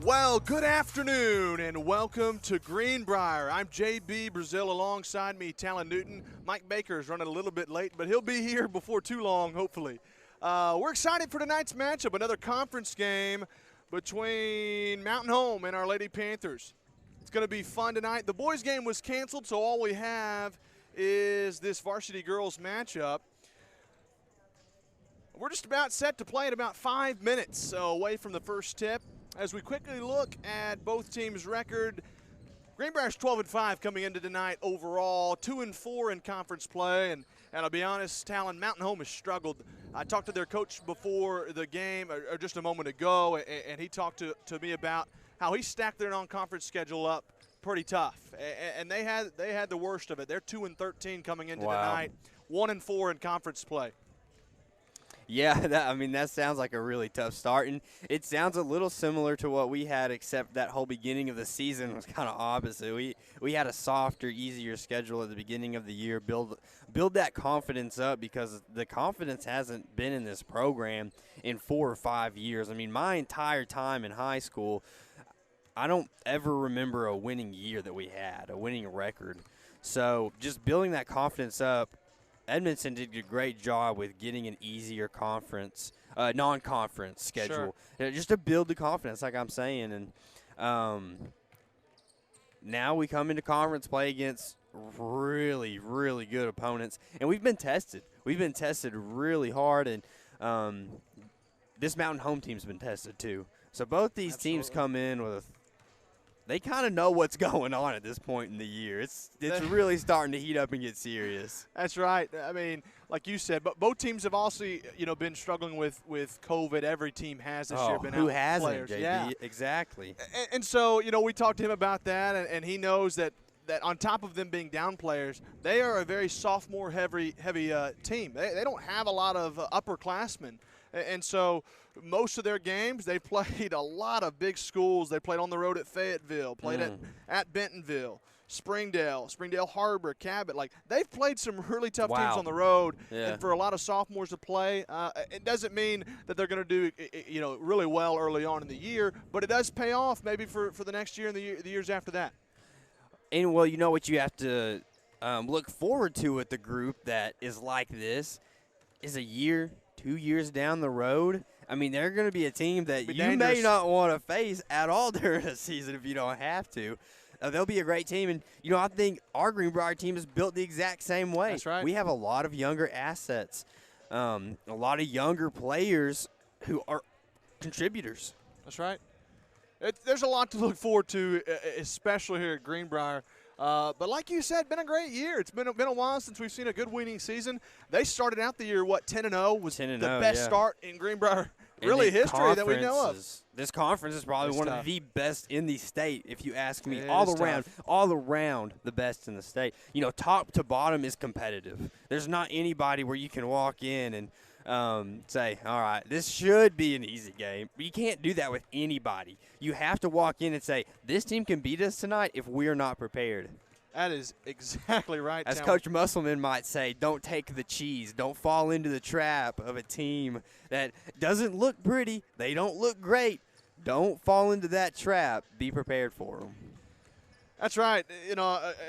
Well, good afternoon and welcome to Greenbrier. I'm JB Brazil. Alongside me, Talon Newton. Mike Baker is running a little bit late, but he'll be here before too long, hopefully. We're excited for tonight's matchup, another conference game between Mountain Home and Our Lady Panthers. It's going to be fun tonight. The boys' game was canceled, so all we have is this varsity girls matchup. We're just about set to play in about 5 minutes away from the first tip. As we quickly look at both teams' record, Greenbrier's 12-5 coming into tonight overall, 2-4 in conference play, and I'll be honest, Talon, Mountain Home has struggled. I talked to their coach before the game, or just a moment ago, and he talked to me about how he stacked their non-conference schedule up pretty tough, and they had the worst of it. They're 2-13 coming into tonight, 1-4 in conference play. Yeah, that sounds like a really tough start, and it sounds a little similar to what we had, except that whole beginning of the season was kind of opposite. We had a softer, easier schedule at the beginning of the year, build that confidence up, because the confidence hasn't been in this program in 4 or 5 years. I mean, my entire time in high school, I don't ever remember a winning year that we had, a winning record. So just building that confidence up, Edmondson did a great job with getting an easier non-conference schedule, just to build the confidence, like I'm saying. And now we come into conference play against really, really good opponents, and we've been tested. We've been tested really hard, and this Mountain Home team's been tested too. So both these teams come in with they kind of know what's going on at this point in the year. It's really starting to heat up and get serious. That's right. I mean, like you said, but both teams have also, been struggling with COVID. Every team has this year been out who with hasn't, players. JB? Yeah, exactly. And so, we talked to him about that, and he knows that on top of them being down players, they are a very sophomore heavy team. They don't have a lot of upperclassmen. And so most of their games, they played a lot of big schools. They played on the road at Fayetteville, played at Bentonville, Springdale Harbor, Cabot. Like, they've played some really tough teams on the road. Yeah. And for a lot of sophomores to play, it doesn't mean that they're going to do really well early on in the year, but it does pay off maybe for the next year and the years after that. And, well, you know what you have to look forward to with the group that is like this is a year, 2 years down the road. I mean, they're going to be a team that you may not want to face at all during the season if you don't have to. They'll be a great team. And, I think our Greenbrier team is built the exact same way. That's right. We have a lot of younger assets, a lot of younger players who are contributors. That's right. There's a lot to look forward to, especially here at Greenbrier. But like you said, been a great year. It's been a while since we've seen a good winning season. They started out the year, 10-0 was 10-0, the best start in Greenbrier history that we know of. This conference is probably one of the best in the state, if you ask me. All around the best in the state. Top to bottom is competitive. There's not anybody where you can walk in and say, all right, this should be an easy game. But you can't do that with anybody. You have to walk in and say, this team can beat us tonight if we're not prepared. That is exactly right. As Coach Musselman might say, don't take the cheese. Don't fall into the trap of a team that doesn't look pretty. They don't look great. Don't fall into that trap. Be prepared for them. That's right.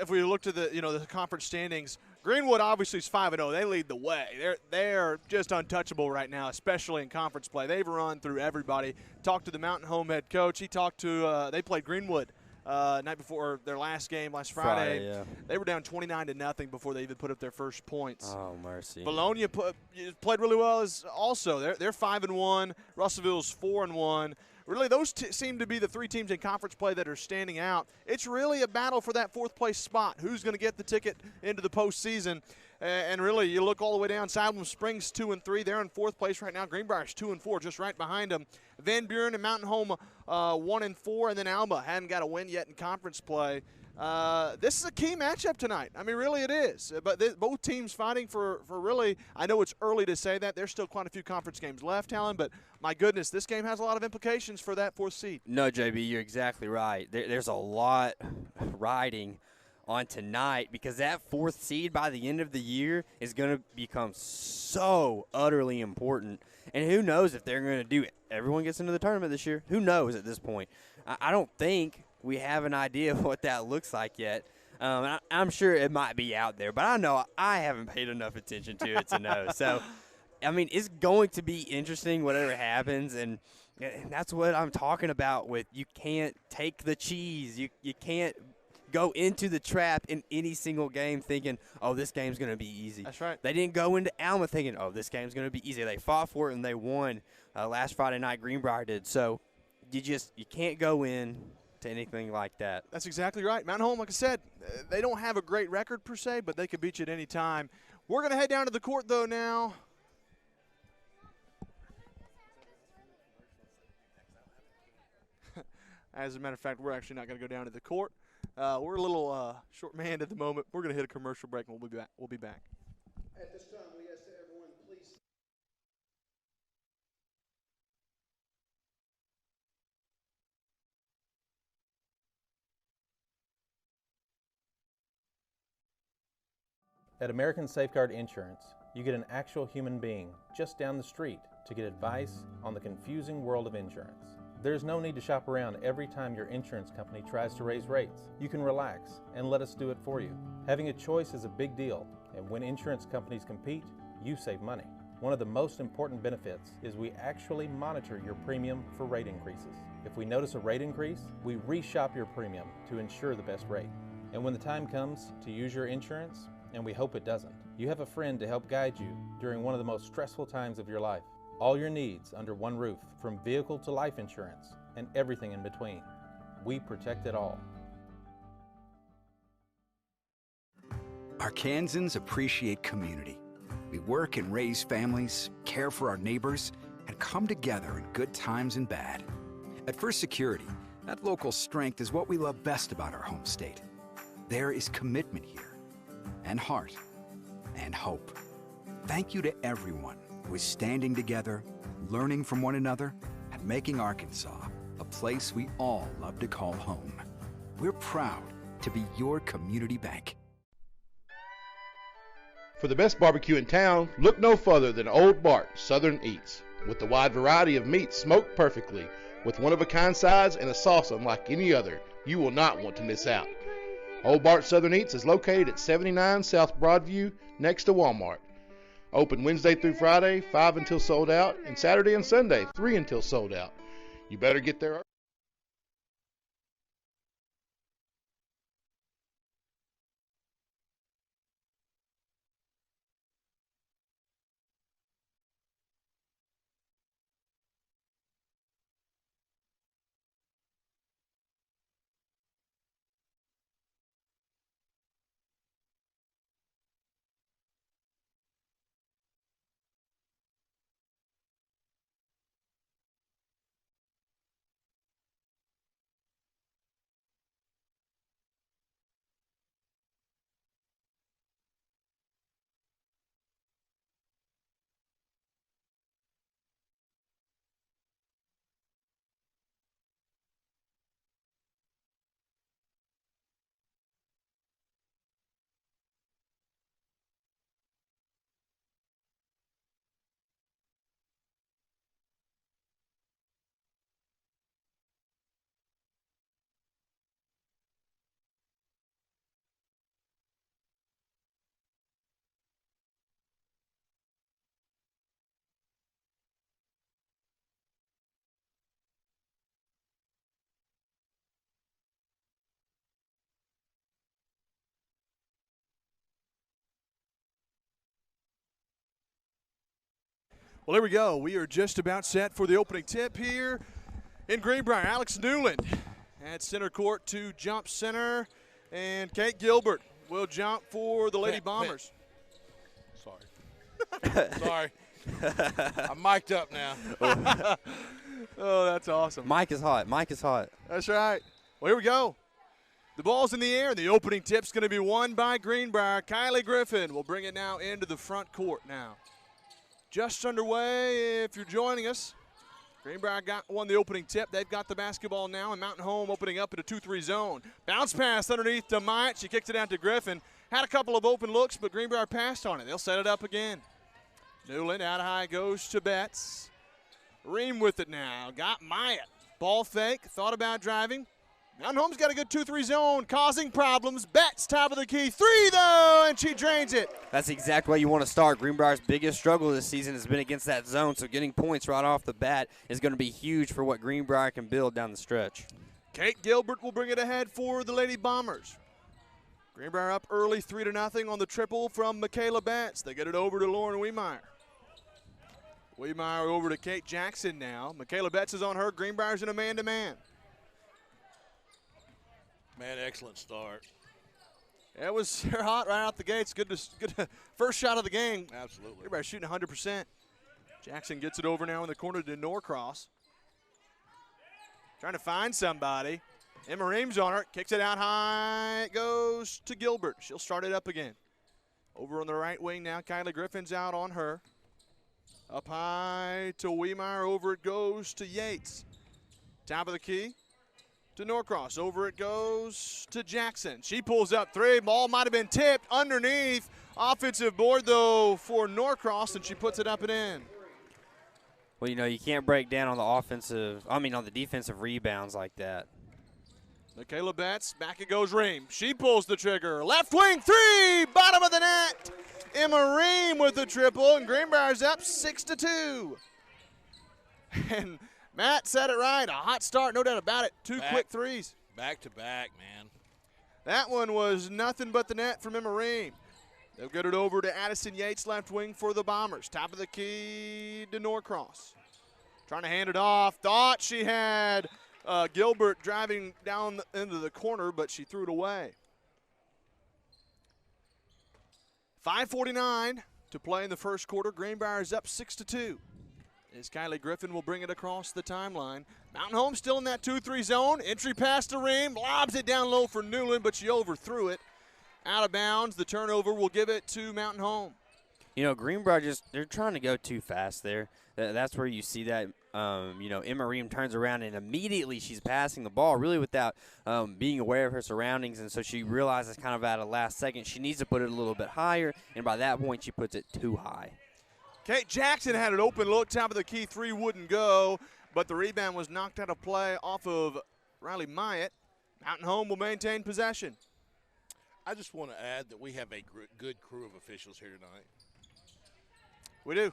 If we look to the conference standings, Greenwood obviously is 5-0. They lead the way. They're just untouchable right now, especially in conference play. They've run through everybody. Talked to the Mountain Home head coach. He talked to they played Greenwood night before their last game last Friday. They were down 29-0 before they even put up their first points. Oh, mercy. Bologna played really well also. They're 5-1. Russellville's 4-1. Really, those seem to be the three teams in conference play that are standing out. It's really a battle for that fourth-place spot. Who's going to get the ticket into the postseason? And really, you look all the way down. Salem Springs 2-3. They're in fourth place right now. Greenbrier's 2-4, just right behind them. Van Buren and Mountain Home 1-4, and then Alma hadn't got a win yet in conference play. This is a key matchup tonight. I mean, really it is. But both teams fighting for really, I know it's early to say that. There's still quite a few conference games left, Talon, but my goodness, this game has a lot of implications for that fourth seed. No, JB, you're exactly right. There's a lot riding on tonight because that fourth seed by the end of the year is going to become so utterly important. And who knows if they're going to do it. Everyone gets into the tournament this year. Who knows at this point? I don't think we have an idea of what that looks like yet. I'm sure it might be out there, but I know I haven't paid enough attention to it to know. So, I mean, it's going to be interesting whatever happens, and that's what I'm talking about with you can't take the cheese. You can't go into the trap in any single game thinking, oh, this game's going to be easy. That's right. They didn't go into Alma thinking, oh, this game's going to be easy. They fought for it, and they won last Friday night. Greenbrier did. So you can't go in to anything like that. That's exactly right. Mountain Home, like I said, they don't have a great record per se, but they could beat you at any time. We're going to head down to the court, though, now. As a matter of fact, we're actually not going to go down to the court. We're a little short-manned at the moment. We're going to hit a commercial break, and we'll be back. At this time, we ask that everyone please. At American Safeguard Insurance, you get an actual human being just down the street to get advice on the confusing world of insurance. There's no need to shop around every time your insurance company tries to raise rates. You can relax and let us do it for you. Having a choice is a big deal, and when insurance companies compete, you save money. One of the most important benefits is we actually monitor your premium for rate increases. If we notice a rate increase, we reshop your premium to ensure the best rate. And when the time comes to use your insurance, and we hope it doesn't, you have a friend to help guide you during one of the most stressful times of your life. All your needs under one roof, from vehicle to life insurance, and everything in between. We protect it all. Arkansans appreciate community. We work and raise families, care for our neighbors, and come together in good times and bad. At First Security, that local strength is what we love best about our home state. There is commitment here, and heart, and hope. Thank you to everyone who is standing together, learning from one another, and making Arkansas a place we all love to call home. We're proud to be your community bank. For the best barbecue in town, look no further than Old Bart Southern Eats. With the wide variety of meats smoked perfectly, with one-of-a-kind sides and a sauce unlike any other, you will not want to miss out. Old Bart Southern Eats is located at 79 South Broadview, next to Walmart. Open Wednesday through Friday, 5 until sold out, and Saturday and Sunday, 3 until sold out. You better get there early. Well, there we go. We are just about set for the opening tip here in Greenbrier. Alex Newland at center court to jump center, and Kate Gilbert will jump for the Lady Bombers. Sorry. Sorry. I'm mic'd up now. Oh, that's awesome. Mike is hot. Mike is hot. That's right. Well, here we go. The ball's in the air, and the opening tip's going to be won by Greenbrier. Kylie Griffin will bring it now into the front court now. Just underway if you're joining us. Greenbrier won the opening tip. They've got the basketball now, and Mountain Home opening up in a 2-3 zone. Bounce pass underneath to Myatt. She kicked it out to Griffin. Had a couple of open looks, but Greenbrier passed on it. They'll set it up again. Newland out high goes to Betts. Ream with it now. Got Myatt. Ball fake, thought about driving. Mountain Home's got a good 2-3 zone, causing problems. Betts, top of the key, 3 though, and she drains it. That's the exact way you want to start. Greenbrier's biggest struggle this season has been against that zone, so getting points right off the bat is going to be huge for what Greenbrier can build down the stretch. Kate Gilbert will bring it ahead for the Lady Bombers. Greenbrier up early 3-0 on the triple from Michaela Betts. They get it over to Lauren Wiemeyer. Wiemeyer over to Kate Jackson now. Michaela Betts is on her. Greenbrier's in a man-to-man. Man, excellent start. It was they're hot right out the gates. Good first shot of the game. Absolutely. Everybody shooting 100%. Jackson gets it over now in the corner to Norcross. Trying to find somebody. Emma Reams on her. Kicks it out high. It goes to Gilbert. She'll start it up again. Over on the right wing now. Kylie Griffin's out on her. Up high to Wiemeyer. Over it goes to Yates. Top of the key to Norcross. Over it goes to Jackson. She pulls up 3. Ball might have been tipped underneath. Offensive board, though, for Norcross, and she puts it up and in. Well, you can't break down on the defensive rebounds like that. Michaela Betts, back it goes Ream. She pulls the trigger. Left wing 3, bottom of the net. Emma Ream with the triple, and Greenbrier's up 6-2. And Matt said it right. A hot start, no doubt about it. 2 quick threes. Back to back, man. That one was nothing but the net from Emma Ream. They'll get it over to Addison Yates, left wing for the Bombers. Top of the key to Norcross. Trying to hand it off. Thought she had Gilbert driving down into the corner, but she threw it away. 5:49 to play in the first quarter. Greenbrier is up 6-2. As Kylie Griffin will bring it across the timeline. Mountain Home still in that 2-3 zone. Entry pass to Ream. Lobs it down low for Newland, but she overthrew it. Out of bounds. The turnover will give it to Mountain Home. Greenbrier they're trying to go too fast there. That's where you see that, Emma Ream turns around and immediately she's passing the ball really without being aware of her surroundings. And so she realizes kind of at a last second she needs to put it a little bit higher. And by that point, she puts it too high. Kate Jackson had an open look. Top of the key, 3 wouldn't go. But the rebound was knocked out of play off of Riley Myatt. Mountain Home will maintain possession. I just want to add that we have a good crew of officials here tonight. We do.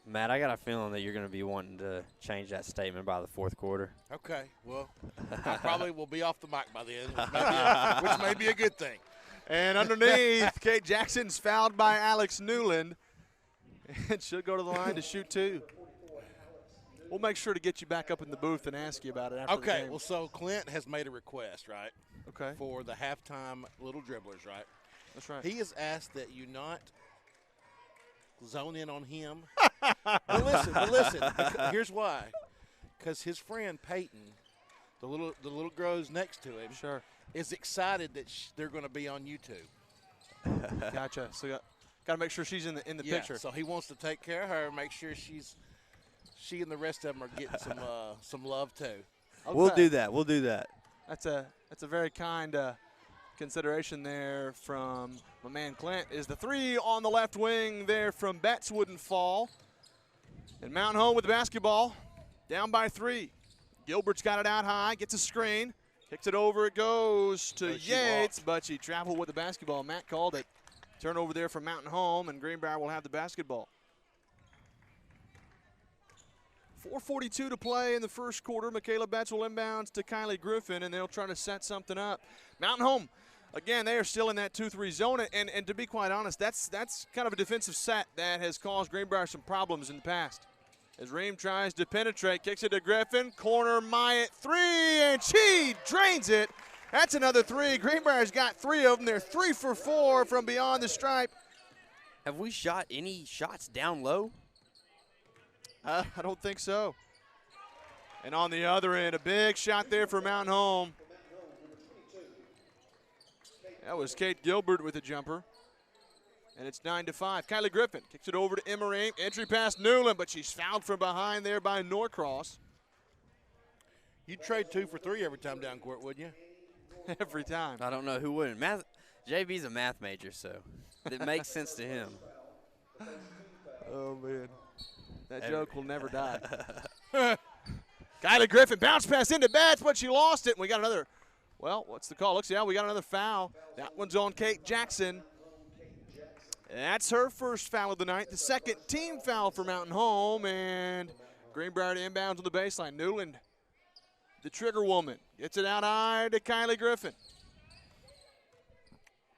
Matt, I got a feeling that you're going to be wanting to change that statement by the fourth quarter. Okay, well, I probably will be off the mic by the end, which may be a good thing. And underneath, Kate Jackson's fouled by Alex Newland. And she'll go to the line to shoot 2. We'll make sure to get you back up in the booth and ask you about it after the game. Okay, well, so Clint has made a request, right? Okay. For the halftime little dribblers, right? That's right. He has asked that you not zone in on him. But listen, here's why. Because his friend Peyton, the little girl who's next to him, Sure. is excited that they're going to be on YouTube. Gotcha. So got to make sure she's in the picture. So he wants to take care of her, make sure she and the rest of them are getting some love too. Okay. We'll do that. That's a very kind consideration there from my man Clint. Is the 3 on the left wing there from Betts wouldn't fall. And Mountain Home with the basketball, down by 3. Gilbert's got it out high, gets a screen, kicks it over, it goes to Yates, but she traveled with the basketball. Matt called it. Turnover there from Mountain Home, and Greenbrier will have the basketball. 4:42 to play in the first quarter. Michaela Betts will inbounds to Kylie Griffin, and they'll try to set something up. Mountain Home, again, they are still in that 2-3 zone, and to be quite honest, that's kind of a defensive set that has caused Greenbrier some problems in the past. As Ream tries to penetrate, kicks it to Griffin, corner Myatt 3, and she drains it. That's another 3. Greenbrier's got 3 of them. They're 3 for 4 from beyond the stripe. Have we shot any shots down low? I don't think so. And on the other end, a big shot there for Mountain Home. That was Kate Gilbert with a jumper. And it's 9-5. Kylie Griffin kicks it over to Emma Ream. Entry pass Newland, but she's fouled from behind there by Norcross. You'd trade 2 for 3 every time down court, wouldn't you? Every time. I don't know who wouldn't. JB's a math major, so it makes sense to him. Oh, man. That joke will never die. Kylie Griffin bounced pass into Betts, but she lost it. And we got another, well, what's the call? Looks, yeah, we got another foul. That one's on Kate Jackson. That's her first foul of the night, the second team foul for Mountain Home, and Greenbrier to inbounds on the baseline. Newland, the trigger woman, gets it out high to Kylie Griffin.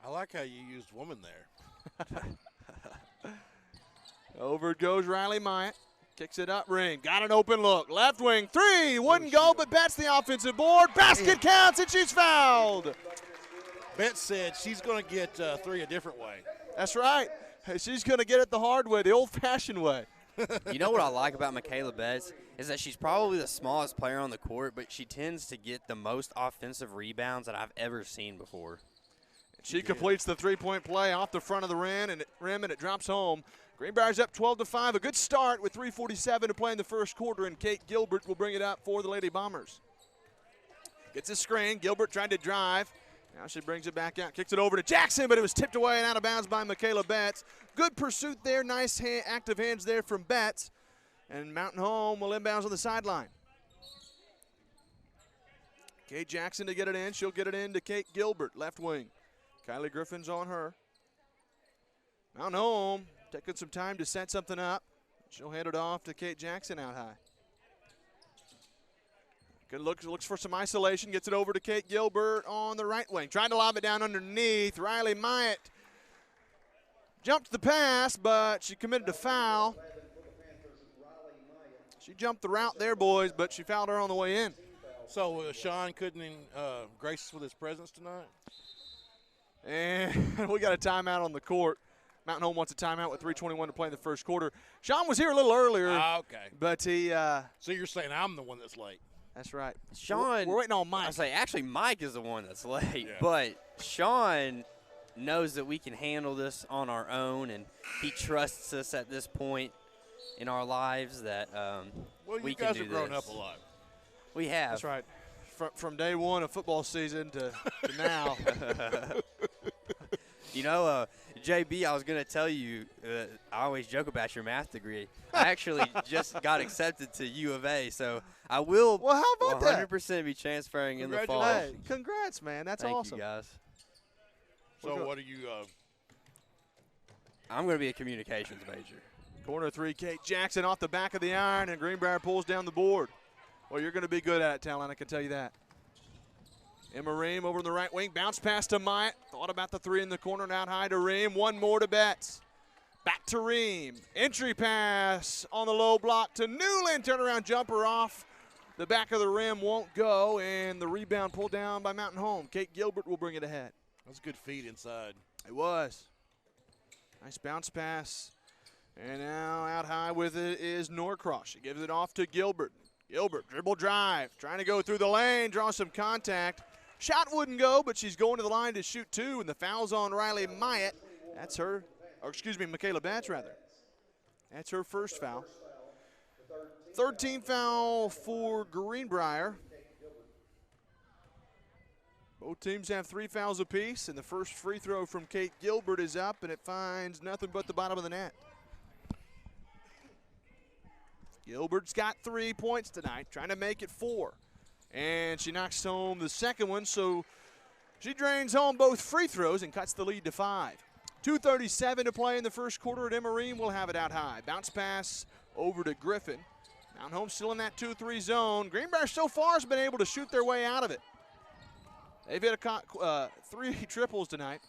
I like how you used woman there. Over it goes Riley Myatt. Kicks it up, Ring. Got an open look. Left wing, three. Wouldn't go, but Betts the offensive board. Basket counts, and she's fouled. Bet said she's going to get three a different way. That's right. She's going to get it the hard way, the old-fashioned way. You know what I like about Michaela Betts is that she's probably the smallest player on the court, but she tends to get the most offensive rebounds that I've ever seen before. She completes the three-point play off the front of the rim, and it drops home. Greenbrier's up 12-5. A good start with 3:47 to play in the first quarter, and Kate Gilbert will bring it up for the Lady Bombers. Gets a screen. Gilbert tried to drive. Now she brings it back out, kicks it over to Jackson, but it was tipped away and out of bounds by Michaela Betts. Good pursuit there. Nice active hands there from Betts. And Mountain Home will inbounds on the sideline. Kate Jackson to get it in. She'll get it in to Kate Gilbert, left wing. Kylie Griffin's on her. Mountain Home taking some time to set something up. She'll hand it off to Kate Jackson out high. Good looks for some isolation, gets it over to Kate Gilbert on the right wing. Trying to lob it down underneath. Riley Myatt jumped the pass, but she committed a foul. She jumped the route there, boys, but she fouled her on the way in. So Sean couldn't grace us with his presence tonight? And we got a timeout on the court. Mountain Home wants a timeout with 3:21 to play in the first quarter. Sean was here a little earlier. Okay. But he so you're saying I'm the one that's late? That's right. Sean, we're waiting on Mike. I say actually Mike is the one that's late, Yeah. but Sean knows that we can handle this on our own, and he trusts us at this point in our lives that Well, we you can guys do have grown this. up a lot. We have. That's right. From day one of football season to now. You know, JB, I was going to tell you, I always joke about your math degree. I actually just got accepted to U of A, so I will Well, how about 100% that? be transferring in the fall. Hey, congrats, man. That's Thank awesome. you, guys. So what are you I'm going to be a communications major. Corner three, Kate Jackson off the back of the iron, and Greenbrier pulls down the board. Well, you're going to be good at it, Talon, I can tell you that. Emma Ream over in the right wing, bounce pass to Myatt. Thought about the three in the corner, and out high to Ream. One more to Betts. Back to Ream. Entry pass on the low block to Newland. Turnaround jumper off the back of the rim, won't go, and the rebound pulled down by Mountain Home. Kate Gilbert will bring it ahead. That's good feed inside. It was. Nice bounce pass. And now out high with it is Norcross. She gives it off to Gilbert. Gilbert, dribble drive, trying to go through the lane, draw some contact. Shot wouldn't go, but she's going to the line to shoot two, and the foul's on Riley Myatt. That's her, or excuse me, Michaela Betts, rather. That's her first foul. Third team foul for Greenbrier. Both teams have 3 fouls apiece, and the first free throw from Kate Gilbert is up, and it finds nothing but the bottom of the net. Gilbert's got 3 points tonight, trying to make it 4. And she knocks home the second one, so she drains home both free throws and cuts the lead to 5. 2:37 to play in the first quarter, and Emma Ream will have it out high. Bounce pass over to Griffin. Mountain Home still in that 2-3 zone. Greenbrier so far has been able to shoot their way out of it. They've hit 3 triples tonight.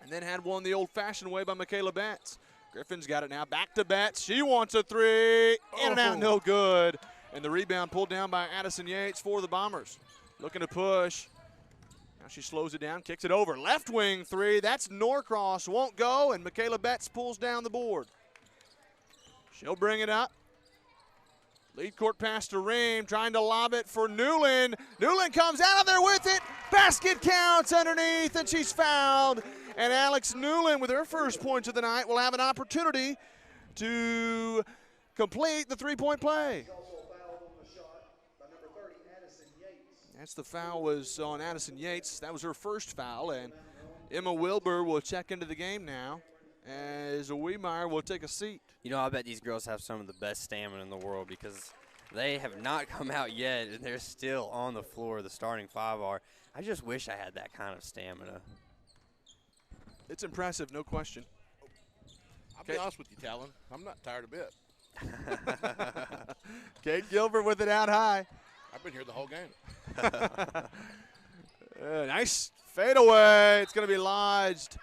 And then had one the old-fashioned way by Michaela Betts. Griffin's got it now. Back to Betts. She wants a three. In and out, no good. And the rebound pulled down by Addison Yates for the Bombers. Looking to push. Now she slows it down, kicks it over. Left wing three. That's Norcross. Won't go, and Michaela Betts pulls down the board. She'll bring it up. Lead court pass to Ream, trying to lob it for Newland. Newland comes out of there with it. Basket counts underneath, and she's fouled. And Alex Newland, with her first points of the night, will have an opportunity to complete the three-point play. That's the foul was on Addison Yates. That was her first foul, and Emma Wilbur will check into the game now as Wiemeyer will take a seat. You know, I bet these girls have some of the best stamina in the world because They have not come out yet, and they're still on the floor. The starting 5 are. I just wish I had that kind of stamina. It's impressive, no question. I'll be honest with you, Talon. I'm not tired a bit. Kate Gilbert with it out high. I've been here the whole game. Nice fadeaway. It's going to be lodged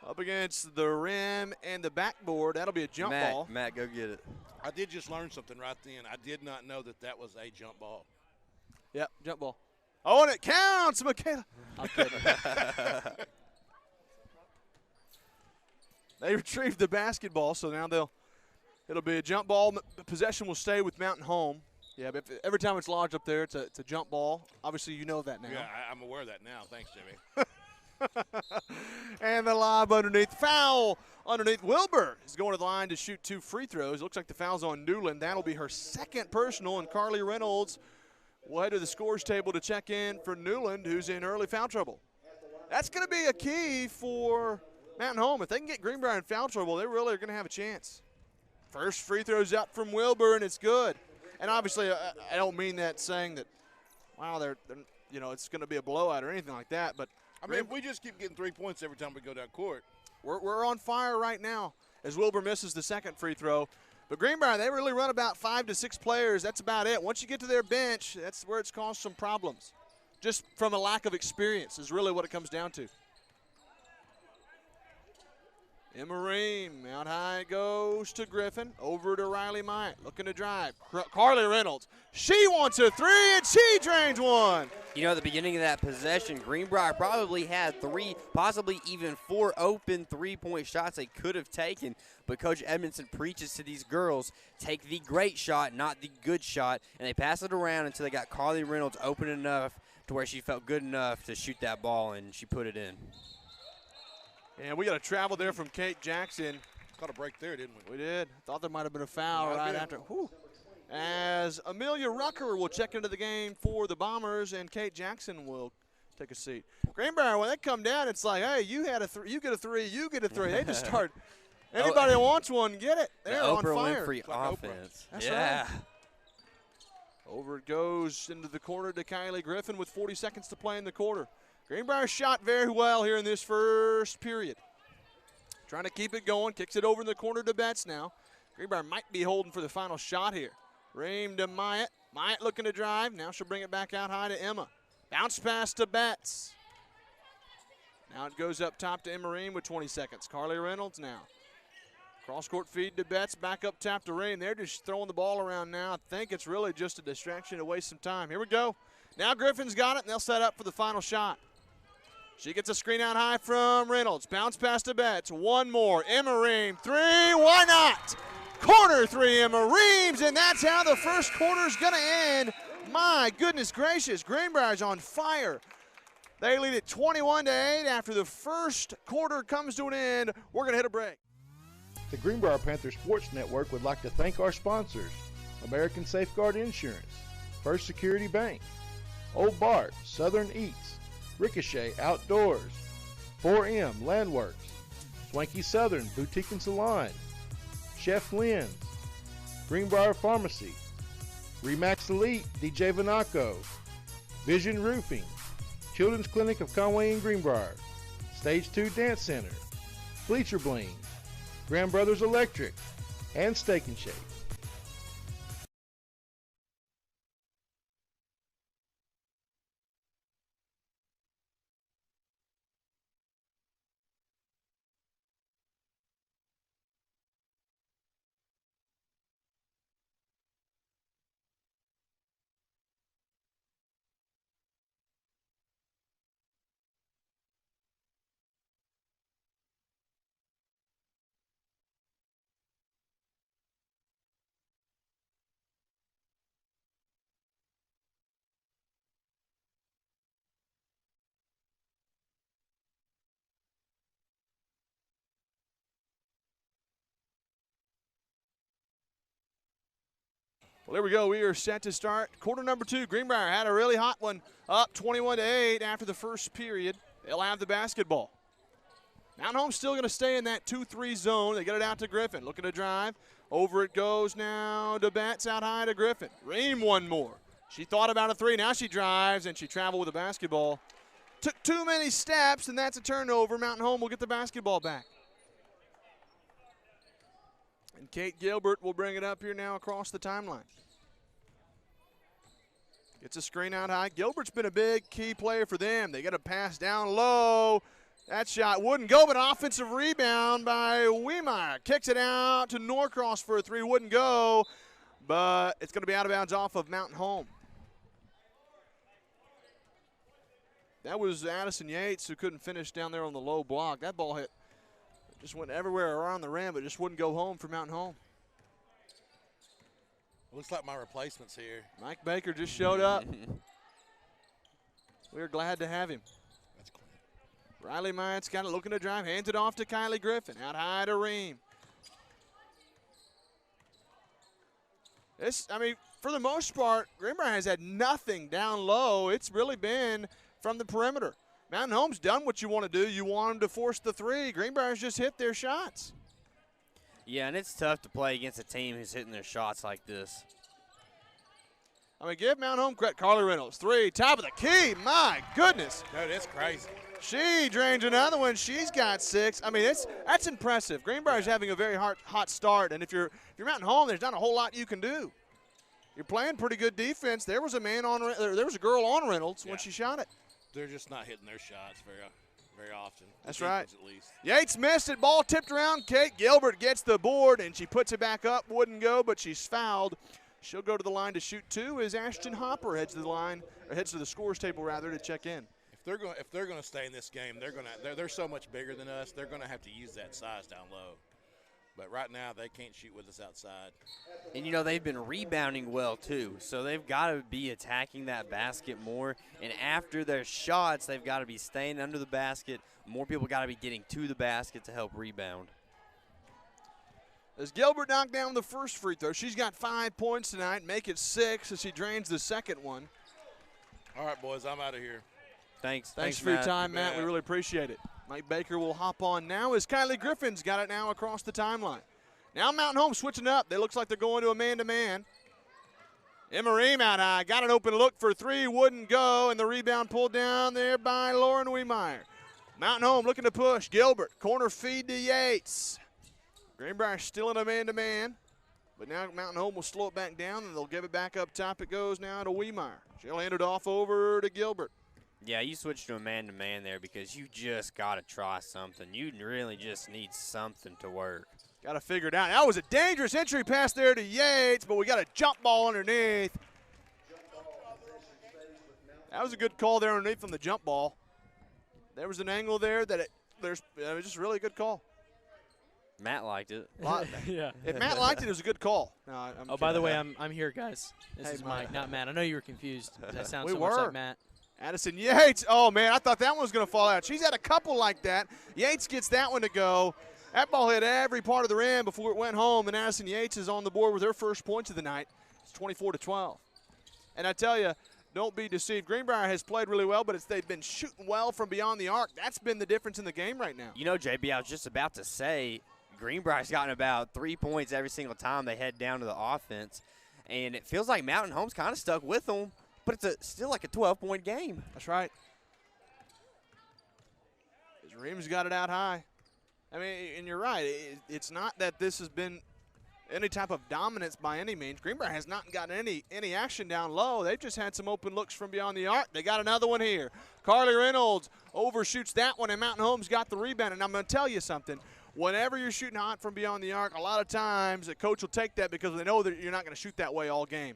up against the rim and the backboard. That'll be a jump ball. Matt, go get it. I did just learn something right then. I did not know that that was a jump ball. Yep, jump ball. Oh, and it counts, Michaela. I'm kidding. They retrieved the basketball, so now it'll be a jump ball. Possession will stay with Mountain Home. Yeah, but every time it's lodged up there, it's a jump ball. Obviously, you know that now. Yeah, I'm aware of that now. Thanks, Jimmy. And the lob underneath. Foul underneath. Wilbur is going to the line to shoot 2 free throws. Looks like the foul's on Newland. That'll be her second personal, and Carly Reynolds will head to the scores table to check in for Newland, who's in early foul trouble. That's going to be a key for Mountain Home. If they can get Greenbrier in foul trouble, they really are going to have a chance. First free throw's up from Wilbur, and it's good. And obviously, I don't mean that saying that, wow, they're it's going to be a blowout or anything like that. But I mean, if we just keep getting 3 points every time we go down court. We're on fire right now as Wilbur misses the second free throw. But Greenbrier, they really run about 5 to 6 players. That's about it. Once you get to their bench, that's where it's caused some problems. Just from a lack of experience is really what it comes down to. Emma Ream, out high goes to Griffin, over to Riley Myatt, looking to drive. Carly Reynolds, she wants a 3, and she drains one. You know, at the beginning of that possession, Greenbrier probably had 3, possibly even 4 open three-point shots they could have taken. But Coach Edmondson preaches to these girls, take the great shot, not the good shot, and they pass it around until they got Carly Reynolds open enough to where she felt good enough to shoot that ball, and she put it in. And we got a travel there from Kate Jackson. Caught a break there, didn't we? We did. Thought there might have been a foul Might have right been. after. Whew. As Amelia Rucker will check into the game for the Bombers, and Kate Jackson will take a seat. Greenbrier, when they come down, it's like, hey, you had a 3, you get a 3, you get a 3. They just start. Anybody that wants one, get it. They're on Oprah fire. Winfrey like offense. That's yeah. right. Over it goes into the corner to Kylie Griffin with 40 seconds to play in the quarter. Greenbrier shot very well here in this first period. Trying to keep it going, kicks it over in the corner to Betts now. Greenbrier might be holding for the final shot here. Ream to Myatt. Myatt looking to drive. Now she'll bring it back out high to Emma. Bounce pass to Betts. Now it goes up top to Emma Ream with 20 seconds. Carly Reynolds now. Cross-court feed to Betts, back up top to Ream. They're just throwing the ball around now. I think it's really just a distraction to waste some time. Here we go. Now Griffin's got it, and they'll set up for the final shot. She gets a screen out high from Reynolds. Bounce pass to Betts. One more. Emma Ream, 3. Why not? Corner 3, Emma Reams, and that's how the first quarter's going to end. My goodness gracious, Greenbrier's on fire. They lead it 21-8 after the first quarter comes to an end. We're going to hit a break. The Greenbrier Panther Sports Network would like to thank our sponsors: American Safeguard Insurance, First Security Bank, Old Bart, Southern Eats, Ricochet Outdoors, 4M Landworks, Swanky Southern Boutique and Salon, Chef Lynn's, Greenbrier Pharmacy, Remax Elite DJ Vanaco, Vision Roofing, Children's Clinic of Conway and Greenbrier, Stage 2 Dance Center, Bleacher Bling, Grand Brothers Electric, and Steak and Shake. Well, there we go. We are set to start quarter number 2. Greenbrier had a really hot one, up 21-8 after the first period. They'll have the basketball. Mountain Home's still going to stay in that 2-3 zone. They get it out to Griffin. Looking to drive. Over it goes now to Betts out high to Griffin. Ream one more. She thought about a three. Now she drives, and she traveled with the basketball. Took too many steps, and that's a turnover. Mountain Home will get the basketball back. And Kate Gilbert will bring it up here now across the timeline. Gets a screen out high. Gilbert's been a big key player for them. They get a pass down low. That shot wouldn't go, but an offensive rebound by Wiemeyer. Kicks it out to Norcross for a three. Wouldn't go, but it's going to be out of bounds off of Mountain Home. That was Addison Yates who couldn't finish down there on the low block. That ball hit, just went everywhere around the rim, but just wouldn't go home for Mountain Home. Looks like my replacement's here. Mike Baker just showed up. We're glad to have him. That's clean. Riley Myatt's got it, looking to drive, hands it off to Kylie Griffin. Out high to Ream. I mean, for the most part, Greenbrier has had nothing down low. It's really been from the perimeter. Mountain Home's done what you want to do. You want them to force the three. Greenbrier's just hit their shots. Yeah, and it's tough to play against a team who's hitting their shots like this. I mean, give Mountain Home credit. Carly Reynolds, three, top of the key. My goodness. Dude, it's crazy. She drains another one. She's got 6. I mean, that's impressive. Greenbrier's having a very hot start, and if you're Mountain Home, there's not a whole lot you can do. You're playing pretty good defense. There was a girl on Reynolds when she shot it. They're just not hitting their shots very often. That's right. At least. Yates missed it. Ball tipped around. Kate Gilbert gets the board, and she puts it back up. Wouldn't go, but she's fouled. She'll go to the line to shoot 2 as Ashton Hopper heads to the line, or heads to the scores table rather, to check in. If they're going to stay in this game, they're so much bigger than us. They're going to have to use that size down low. But right now, they can't shoot with us outside. And, they've been rebounding well, too. So they've got to be attacking that basket more. And after their shots, they've got to be staying under the basket. More people got to be getting to the basket to help rebound. As Gilbert knocked down the first free throw, she's got 5 points tonight. Make it 6 as she drains the second one. All right, boys, I'm out of here. Thanks for your time, Matt. We really appreciate it. Mike Baker will hop on now as Kylie Griffin's got it now across the timeline. Now Mountain Home switching up. They looks like they're going to a man-to-man. Emma Ream out high. Got an open look for 3. Wouldn't go. And the rebound pulled down there by Lauren Wiemeyer. Mountain Home looking to push. Gilbert. Corner feed to Yates. Greenbrier still in a man-to-man. But now Mountain Home will slow it back down, and they'll give it back up top. It goes now to Wiemeyer. She'll hand it off over to Gilbert. Yeah, you switch to a man-to-man there because you just got to try something. You really just need something to work. Got to figure it out. That was a dangerous entry pass there to Yates, but we got a jump ball underneath. That was a good call there underneath from the jump ball. There was an angle there that it was just a really good call. Matt liked it. Yeah. If Matt liked it was a good call. No, I'm by the way, I'm here, guys. This Hey, is Mike, not Matt. I know you were confused. That sounds We so much were. like Matt. Addison Yates. Oh, man, I thought that one was going to fall out. She's had a couple like that. Yates gets that one to go. That ball hit every part of the rim before it went home, and Addison Yates is on the board with her first points of the night. It's 24-12. And I tell you, don't be deceived. Greenbrier has played really well, but they've been shooting well from beyond the arc. That's been the difference in the game right now. JB, I was just about to say, Greenbrier's gotten about 3 points every single time they head down to the offense, and it feels like Mountain Home's kind of stuck with them. But it's still like a 12-point game. That's right. Ream's got it out high. I mean, and you're right. It's not that this has been any type of dominance by any means. Greenbrier has not gotten any action down low. They've just had some open looks from beyond the arc. They got another one here. Carly Reynolds overshoots that one, and Mountain Home's got the rebound. And I'm going to tell you something. Whenever you're shooting hot from beyond the arc, a lot of times the coach will take that because they know that you're not going to shoot that way all game.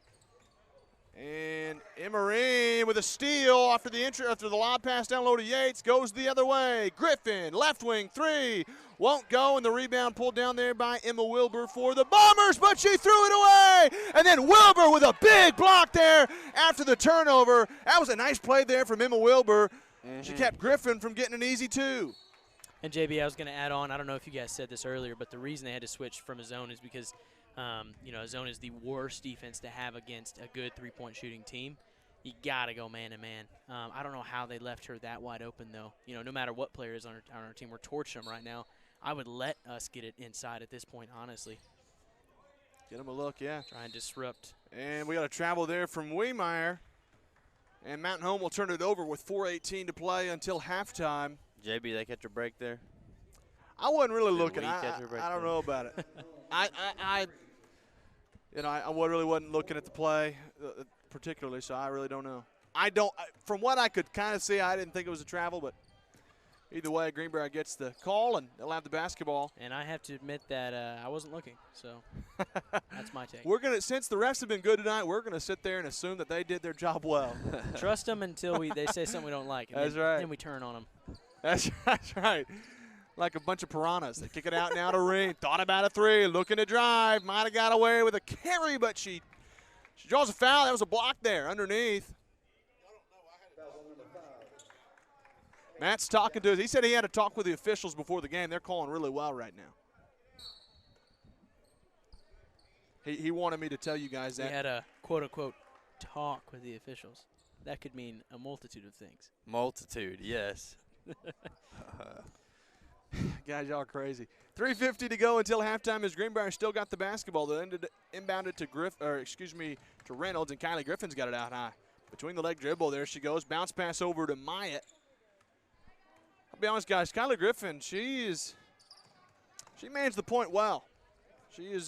And Emery with a steal after the lob pass down low to Yates. Goes the other way. Griffin, left wing, 3. Won't go, and the rebound pulled down there by Emma Wilbur for the Bombers, but she threw it away. And then Wilbur with a big block there after the turnover. That was a nice play there from Emma Wilbur. She kept Griffin from getting an easy 2. And, JB, I was going to add on, I don't know if you guys said this earlier, but the reason they had to switch from a zone is because a zone is the worst defense to have against a good three-point shooting team. You got to go man-to-man. I don't know how they left her that wide open, though. You know, no matter what player is on our team, we're torching them right now. I would let us get it inside at this point, honestly. Get them a look, yeah. Try and disrupt. And we got a travel there from Weemeyer. And Mountain Home will turn it over with 4:18 to play until halftime. JB, they catch a break there? I wasn't really Did looking. we I catch a break don't there? know about it. I really wasn't looking at the play particularly, so I really don't know. From what I could kind of see, I didn't think it was a travel, but either way, Greenbrier gets the call, and they'll have the basketball. And I have to admit that I wasn't looking, so that's my take. Since the refs have been good tonight, we're gonna sit there and assume that they did their job well. Trust them until they say something we don't like. And That's right. Then we turn on them. That's right. Like a bunch of piranhas. They kick it out now to Ring. Thought about a three, looking to drive. Might have got away with a carry, but she draws a foul. That was a block there underneath. Matt's talking to us. He said he had to talk with the officials before the game. They're calling really well right now. He wanted me to tell you guys that. We had a quote-unquote talk with the officials. That could mean a multitude of things. Multitude, yes. Guys, y'all are crazy. 3:50 to go until halftime as Greenbrier still got the basketball. They inbounded to Reynolds, and Kylie Griffin's got it out high. Between the leg dribble, there she goes. Bounce pass over to Myatt. I'll be honest, guys, Kylie Griffin, she managed the point well. She is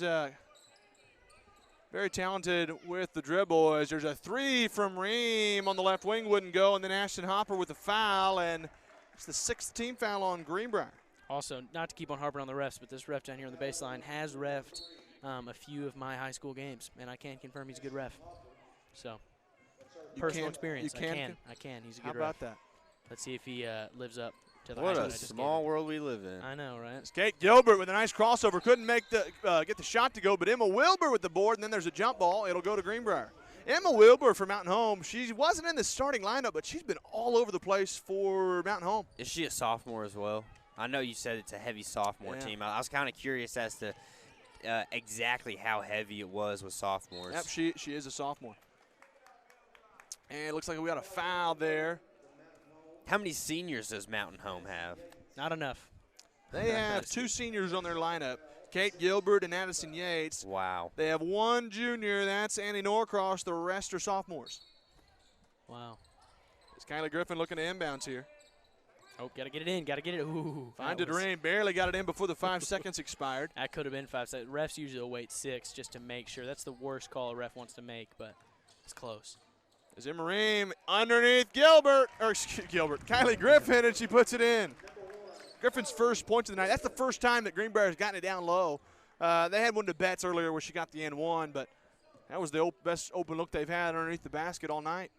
very talented with the dribble. As there's a three from Ream on the left wing, wouldn't go, and then Ashton Hopper with a foul, and it's the 6th team foul on Greenbrier. Also, not to keep on harping on the refs, but this ref down here on the baseline has refed a few of my high school games, and I can confirm he's a good ref. So, personal experience, I can. He's a good How ref. about that? Let's see if he lives up to the What hype a that I just small gave him. world we live in. I know, right? It's Kate Gilbert with a nice crossover. Couldn't make get the shot to go, but Emma Wilbur with the board, and then there's a jump ball. It'll go to Greenbrier. Emma Wilbur for Mountain Home. She wasn't in the starting lineup, but she's been all over the place for Mountain Home. Is she a sophomore as well? I know you said it's a heavy sophomore team. I was kind of curious as to exactly how heavy it was with sophomores. Yep, she is a sophomore. And it looks like we got a foul there. How many seniors does Mountain Home have? Not enough. They have 2 seniors on their lineup, Kate Gilbert and Addison Yates. Wow. They have 1 junior, that's Annie Norcross. The rest are sophomores. Wow. It's Kylie Griffin looking to inbounds here. Oh, got to get it in. Got to get it. Ooh. Find it rain. Barely got it in before the 5 seconds expired. That could have been 5 seconds. Refs usually will wait 6 just to make sure. That's the worst call a ref wants to make, but it's close. Is it Ream underneath Kylie Griffin, and she puts it in. Griffin's first point of the night. That's the first time that Greenbrier has gotten it down low. They had one to Betts earlier where she got the N1, but that was the best open look they've had underneath the basket all night.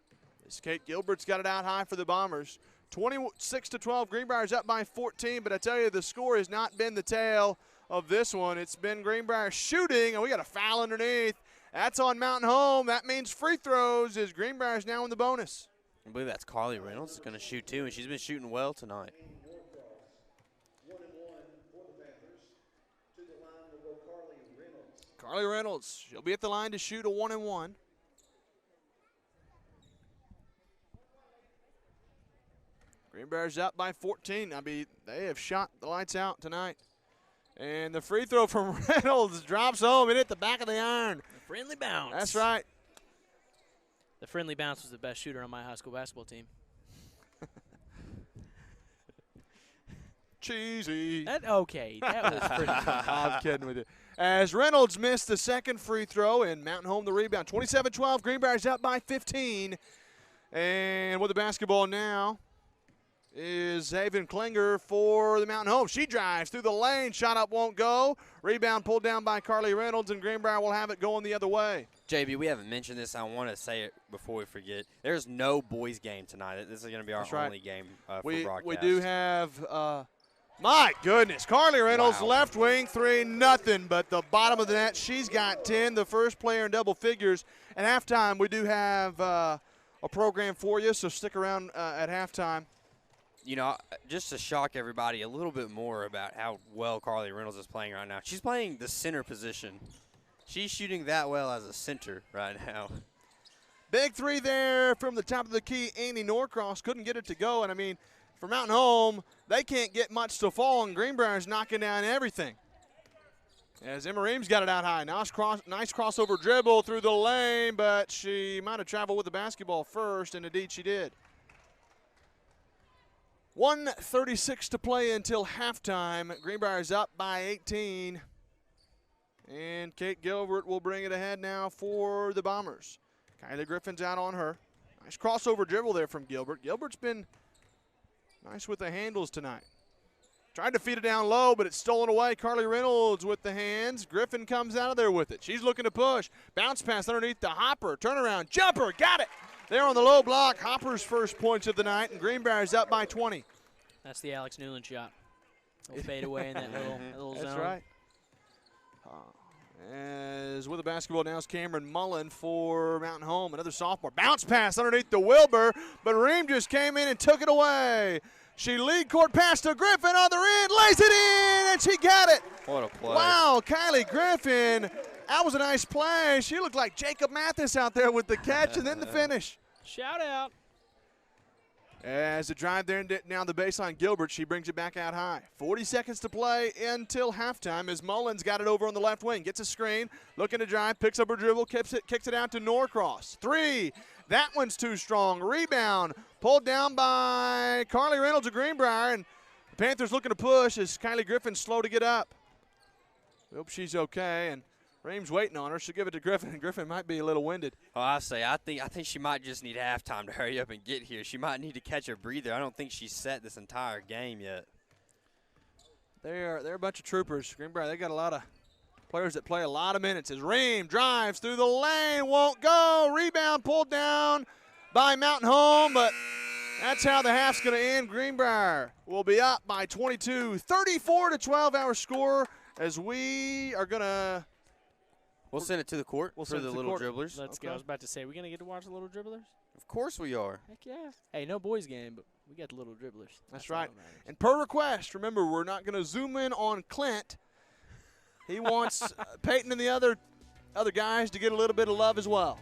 As Kate Gilbert's got it out high for the Bombers. 26-12, Greenbrier's up by 14, but I tell you, the score has not been the tale of this one. It's been Greenbrier shooting, and we got a foul underneath. That's on Mountain Home. That means free throws as Greenbrier's now in the bonus. I believe that's Carly Reynolds going to shoot too, and she's been shooting well tonight. 1-1 for the Panthers. To the line will go Carly Reynolds. Carly Reynolds, she'll be at the line to shoot a 1-and-1. Greenbrier's up by 14. I mean, they have shot the lights out tonight. And the free throw from Reynolds drops home and hit the back of the iron. The friendly bounce. That's right. The friendly bounce was the best shooter on my high school basketball team. Cheesy. That was pretty fun. I'm kidding with you. As Reynolds missed the second free throw and Mountain Home the rebound. 27-12, Greenbrier's up by 15. And with the basketball now is Haven Klinger for the Mountain Home. She drives through the lane. Shot up won't go. Rebound pulled down by Carly Reynolds, and Greenbrier will have it going the other way. JB, we haven't mentioned this. I want to say it before we forget. There's no boys game tonight. This is going to be our only game for broadcast. We do have, my goodness, Carly Reynolds, left wing three, nothing but the bottom of the net. She's got 10, the first player in double figures. At halftime, we do have a program for you, so stick around at halftime. You know, just to shock everybody a little bit more about how well Carly Reynolds is playing right now. She's playing the center position. She's shooting that well as a center right now. Big three there from the top of the key. Amy Norcross couldn't get it to go. And, I mean, for Mountain Home, they can't get much to fall, and Greenbrier's knocking down everything. As Emma Reams got it out high. Nice crossover dribble through the lane, but she might have traveled with the basketball first, and indeed she did. 1:36 to play until halftime. Greenbrier's up by 18. And Kate Gilbert will bring it ahead now for the Bombers. Kylie Griffin's out on her. Nice crossover dribble there from Gilbert. Gilbert's been nice with the handles tonight. Tried to feed it down low, but it's stolen away. Carly Reynolds with the hands. Griffin comes out of there with it. She's looking to push. Bounce pass underneath the Hopper. Turnaround. Jumper. Got it. There on the low block. Hopper's first points of the night, and Greenbrier's up by 20. That's the Alex Newland shot. He'll fade away in that little zone. That's right. As with the basketball now is Cameron Mullen for Mountain Home, another sophomore. Bounce pass underneath the Wilbur, but Ream just came in and took it away. She lead court pass to Griffin on the end, lays it in, and she got it. What a play. Wow, Kylie Griffin, that was a nice play. She looked like Jacob Mathis out there with the catch and then the finish. Shout out. As the drive there now the baseline, Gilbert, she brings it back out high. 40 seconds to play until halftime as Mullins got it over on the left wing. Gets a screen, looking to drive, picks up her dribble, kicks it out to Norcross. Three, that one's too strong. Rebound, pulled down by Carly Reynolds of Greenbrier, and the Panthers looking to push as Kylie Griffin's slow to get up. We hope she's okay, and Ream's waiting on her. She'll give it to Griffin, and Griffin might be a little winded. Oh, I think she might just need halftime to hurry up and get here. She might need to catch a breather. I don't think she's set this entire game yet. They're a bunch of troopers. Greenbrier, they got a lot of players that play a lot of minutes. As Ream drives through the lane, won't go. Rebound pulled down by Mountain Home, but that's how the half's going to end. Greenbrier will be up by 22, 34-12 our score as we are going to – we'll send it to the court for the little dribblers. Let's go. I was about to say, we going to get to watch the little dribblers? Of course we are. Heck yeah. Hey, no boys game, but we got the little dribblers. That's right. And per request, remember, we're not going to zoom in on Clint. He wants Peyton and the other guys to get a little bit of love as well.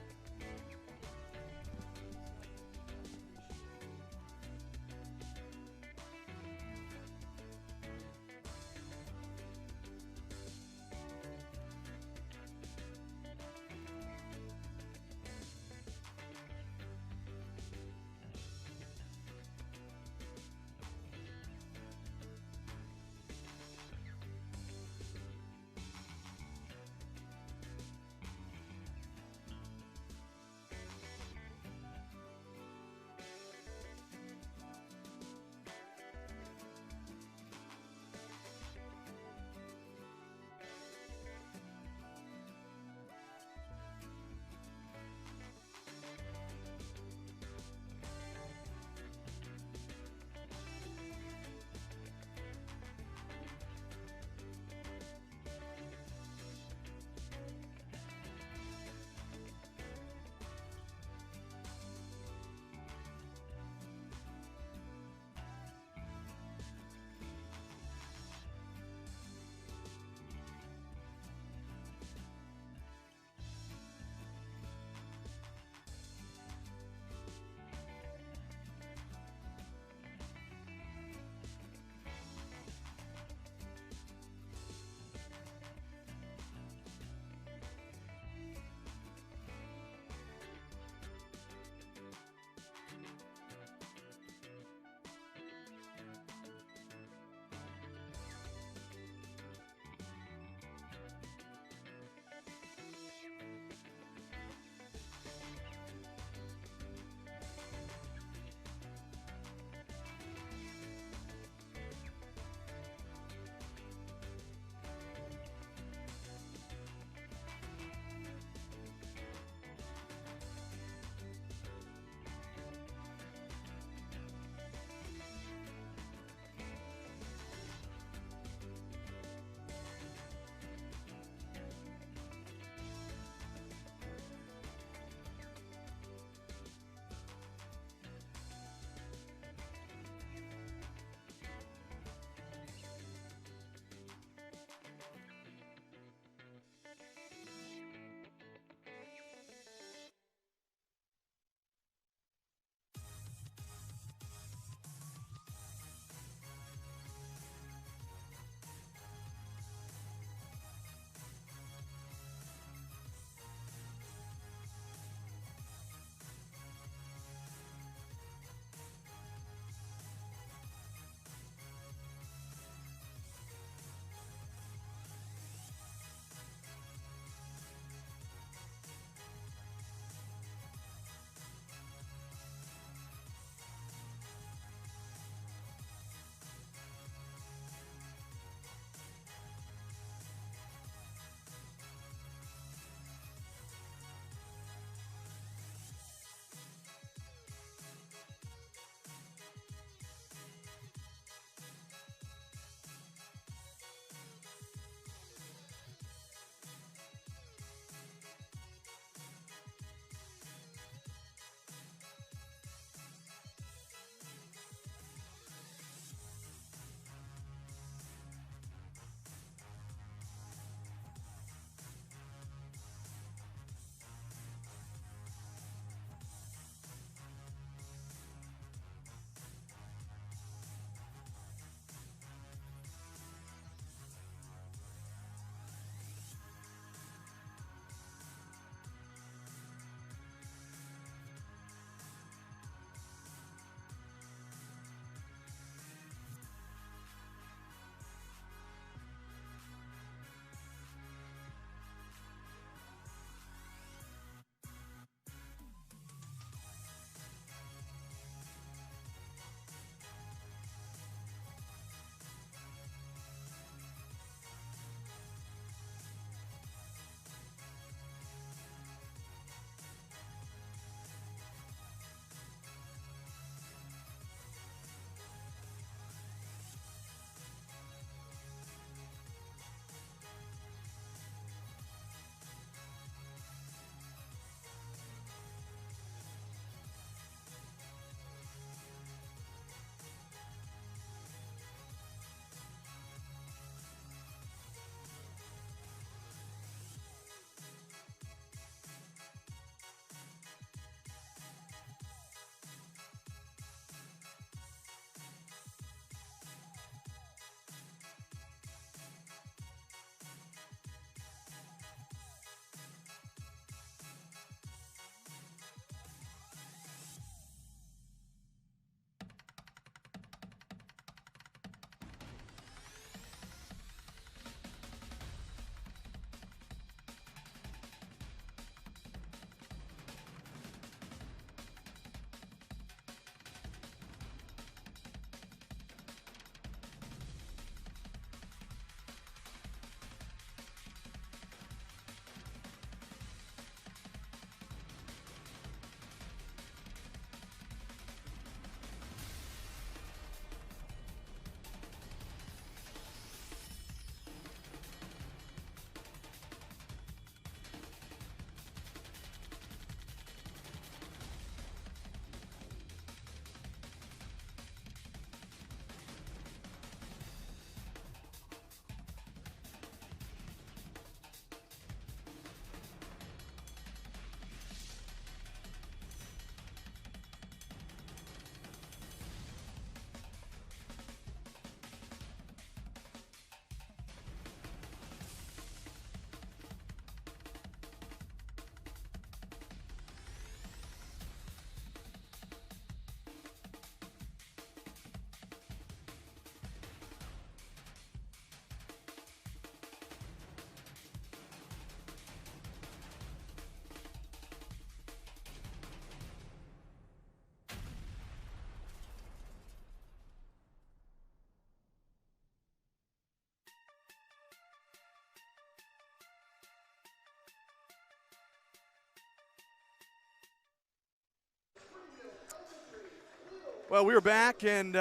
Well, we are back, and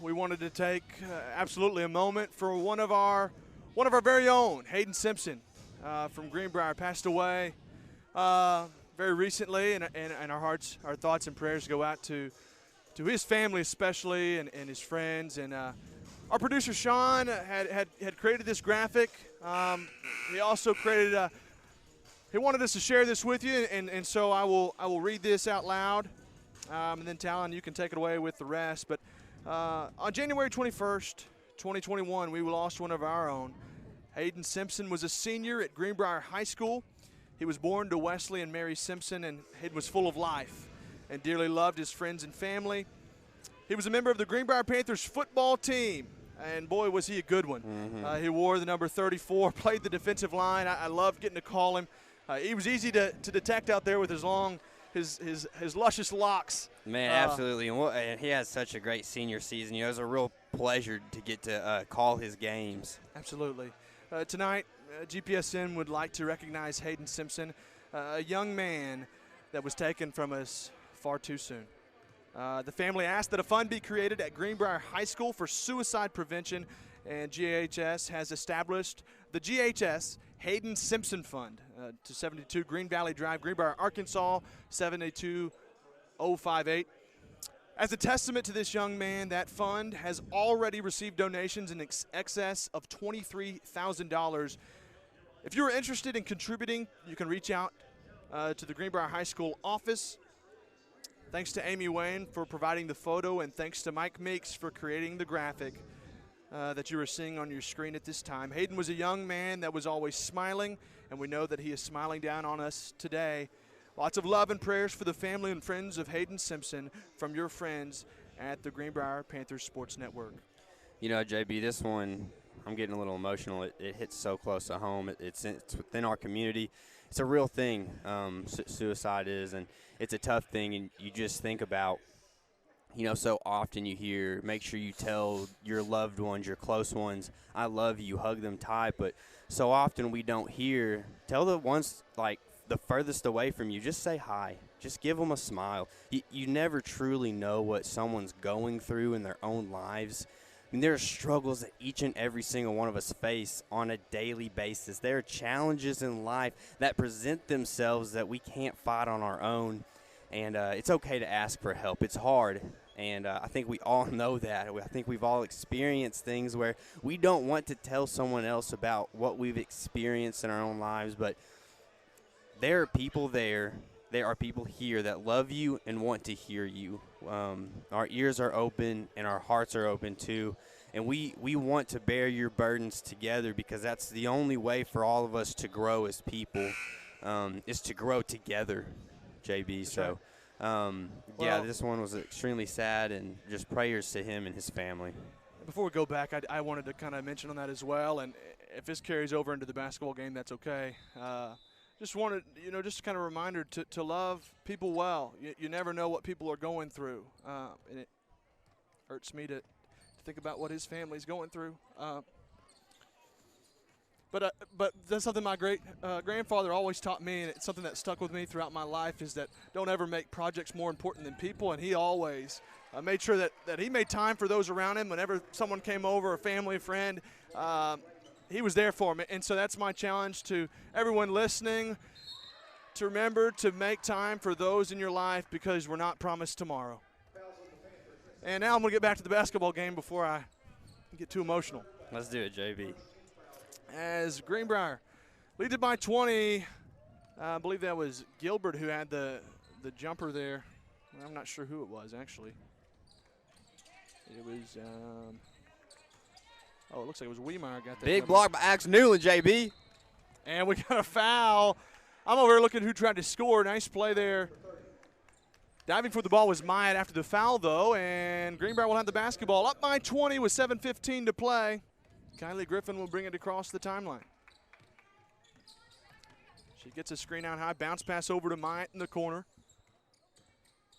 we wanted to take absolutely a moment for one of our very own, Hayden Simpson from Greenbrier, passed away very recently, and our thoughts and prayers go out to his family especially, and his friends. And our producer Sean had created this graphic. He also created he wanted us to share this with you, and so I will read this out loud. And then, Talon, you can take it away with the rest. But on January 21st, 2021, we lost one of our own. Hayden Simpson was a senior at Greenbrier High School. He was born to Wesley and Mary Simpson, and Hayden was full of life and dearly loved his friends and family. He was a member of the Greenbrier Panthers football team, and boy, was he a good one. Mm-hmm. He wore the number 34, played the defensive line. I loved getting to call him. He was easy to detect out there with his long – his luscious locks. Man, absolutely. And he has such a great senior season. You know, it was a real pleasure to get to call his games. Absolutely. Tonight, GPSN would like to recognize Hayden Simpson, a young man that was taken from us far too soon. The family asked that a fund be created at Greenbrier High School for suicide prevention, and GHS has established the GHS Hayden Simpson Fund to 72 Green Valley Drive, Greenbrier, Arkansas, 78058. As a testament to this young man, that fund has already received donations in excess of $23,000. If you're interested in contributing, you can reach out to the Greenbrier High School office. Thanks to Amy Wayne for providing the photo, and thanks to Mike Meeks for creating the graphic that you are seeing on your screen at this time. Hayden was a young man that was always smiling, and we know that he is smiling down on us today. Lots of love and prayers for the family and friends of Hayden Simpson from your friends at the Greenbrier Panthers Sports Network. You know, JB, this one, I'm getting a little emotional. It hits so close to home. It's within our community. It's a real thing, suicide is, and it's a tough thing, and you just think about, you know, so often you hear, make sure you tell your loved ones, your close ones, I love you, hug them tight. But so often we don't hear, tell the ones, like, the furthest away from you, just say hi. Just give them a smile. You never truly know what someone's going through in their own lives. I mean, there are struggles that each and every single one of us face on a daily basis. There are challenges in life that present themselves that we can't fight on our own. And it's okay to ask for help. It's hard, and I think we all know that. I think we've all experienced things where we don't want to tell someone else about what we've experienced in our own lives, but there are people there are people here that love you and want to hear you. Our ears are open and our hearts are open too, and we want to bear your burdens together, because that's the only way for all of us to grow as people, is to grow together. JB. So, yeah, this one was extremely sad, and just prayers to him and his family. Before we go back, I wanted to kind of mention on that as well, and if this carries over into the basketball game, that's okay. Just wanted, you know, just kind of a reminder to love people well. You never know what people are going through, and it hurts me to think about what his family's going through. But that's something my great grandfather always taught me, and it's something that stuck with me throughout my life, is that don't ever make projects more important than people. And he always made sure that he made time for those around him. Whenever someone came over, a family, a friend, he was there for him. And so that's my challenge to everyone listening, to remember to make time for those in your life, because we're not promised tomorrow. And now I'm going to get back to the basketball game before I get too emotional. Let's do it, JB. As Greenbrier leads it by 20. I believe that was Gilbert who had the jumper there. I'm not sure who it was, actually. It was, it looks like it was Wiemeyer got that. Big number. block by Axe Newland, JB. And we got a foul. I'm over here looking who tried to score. Nice play there. Diving for the ball was Myatt after the foul, though, and Greenbrier will have the basketball up by 20 with 7:15 to play. Kylie Griffin will bring it across the timeline. She gets a screen out high, bounce pass over to Myatt in the corner.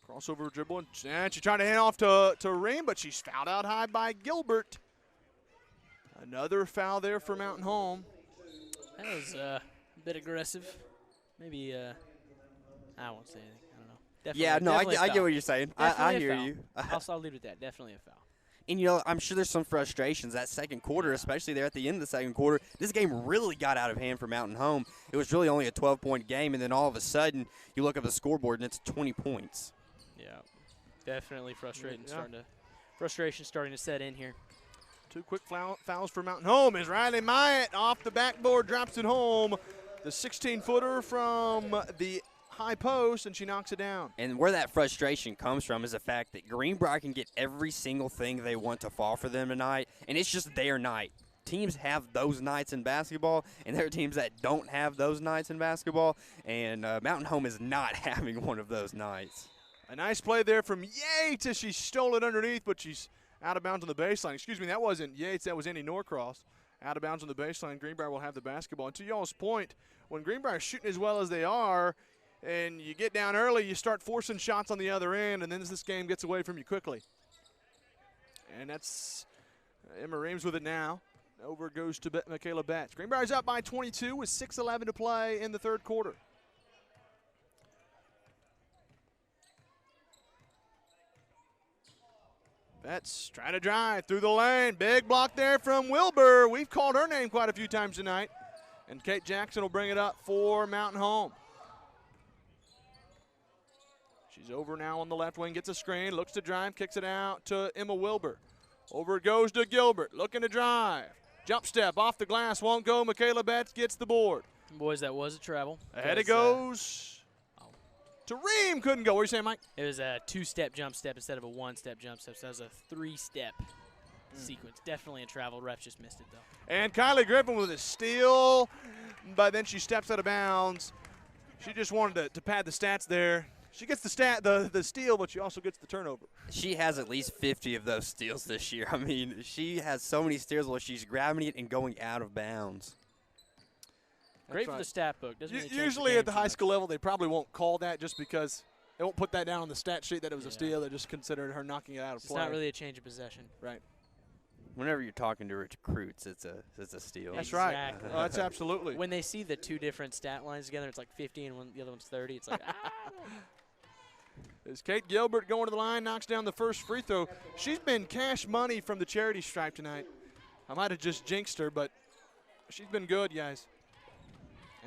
Crossover dribble, and she tried to hand off to Ream, but she's fouled out high by Gilbert. Another foul there for Mountain Home. That was a bit aggressive. Maybe, I won't say anything. I don't know. Definitely, Yeah, no, I definitely a get foul. what you're saying. I Definitely a hear foul. you. I'll leave it at that. Definitely a foul. And, I'm sure there's some frustrations that second quarter, especially there at the end of the second quarter. This game really got out of hand for Mountain Home. It was really only a 12-point game, and then all of a sudden you look at the scoreboard and it's 20 points. Yeah, definitely frustrating. Yeah. Frustration starting to set in here. 2 quick fouls for Mountain Home as Riley Myatt off the backboard drops it home. The 16-footer from the high post, and she knocks it down. And where that frustration comes from is the fact that Greenbrier can get every single thing they want to fall for them tonight, and it's just their night. Teams have those nights in basketball, and there are teams that don't have those nights in basketball, and Mountain Home is not having one of those nights. A nice play there from Yates as she stole it underneath, but she's out of bounds on the baseline. Excuse me, that wasn't Yates, that was Andy Norcross. Out of bounds on the baseline. Greenbrier will have the basketball. And to y'all's point, when Greenbrier's shooting as well as they are, and you get down early, you start forcing shots on the other end, and then this game gets away from you quickly. And that's Emma Reams with it now. Over goes to Michaela Betts. Greenbrier's up by 22 with 6:11 to play in the third quarter. Betts trying to drive through the lane. Big block there from Wilbur. We've called her name quite a few times tonight. And Kate Jackson will bring it up for Mountain Home. She's over now on the left wing, gets a screen, looks to drive, kicks it out to Emma Wilbur. Over it goes to Gilbert, looking to drive. Jump step off the glass, won't go. Michaela Betts gets the board. Boys, that was a travel. Ahead it goes to Ream. Couldn't go. What are you saying, Mike? It was a 2-step jump step instead of a 1-step jump step, so that was a 3-step sequence. Definitely a travel. Ref just missed it, though. And Kylie Griffin with a steal, but then she steps out of bounds. She just wanted to pad the stats there. She gets the steal, but she also gets the turnover. She has at least 50 of those steals this year. I mean, she has so many steals where she's grabbing it and going out of bounds. Great for the stat book. Doesn't really change Usually the at the game high too school level, they probably won't call that just because they won't put that down on the stat sheet that it was a steal. They just consider her knocking it out of much. play. It's not really a change of possession. Right. Whenever you're talking to recruits, it's a steal. That's right. Exactly. That's absolutely. When they see the two different stat lines together, it's like 50 and the other one's 30. It's like, As Kate Gilbert going to the line, knocks down the first free throw. She's been cash money from the charity stripe tonight. I might have just jinxed her, but she's been good, guys.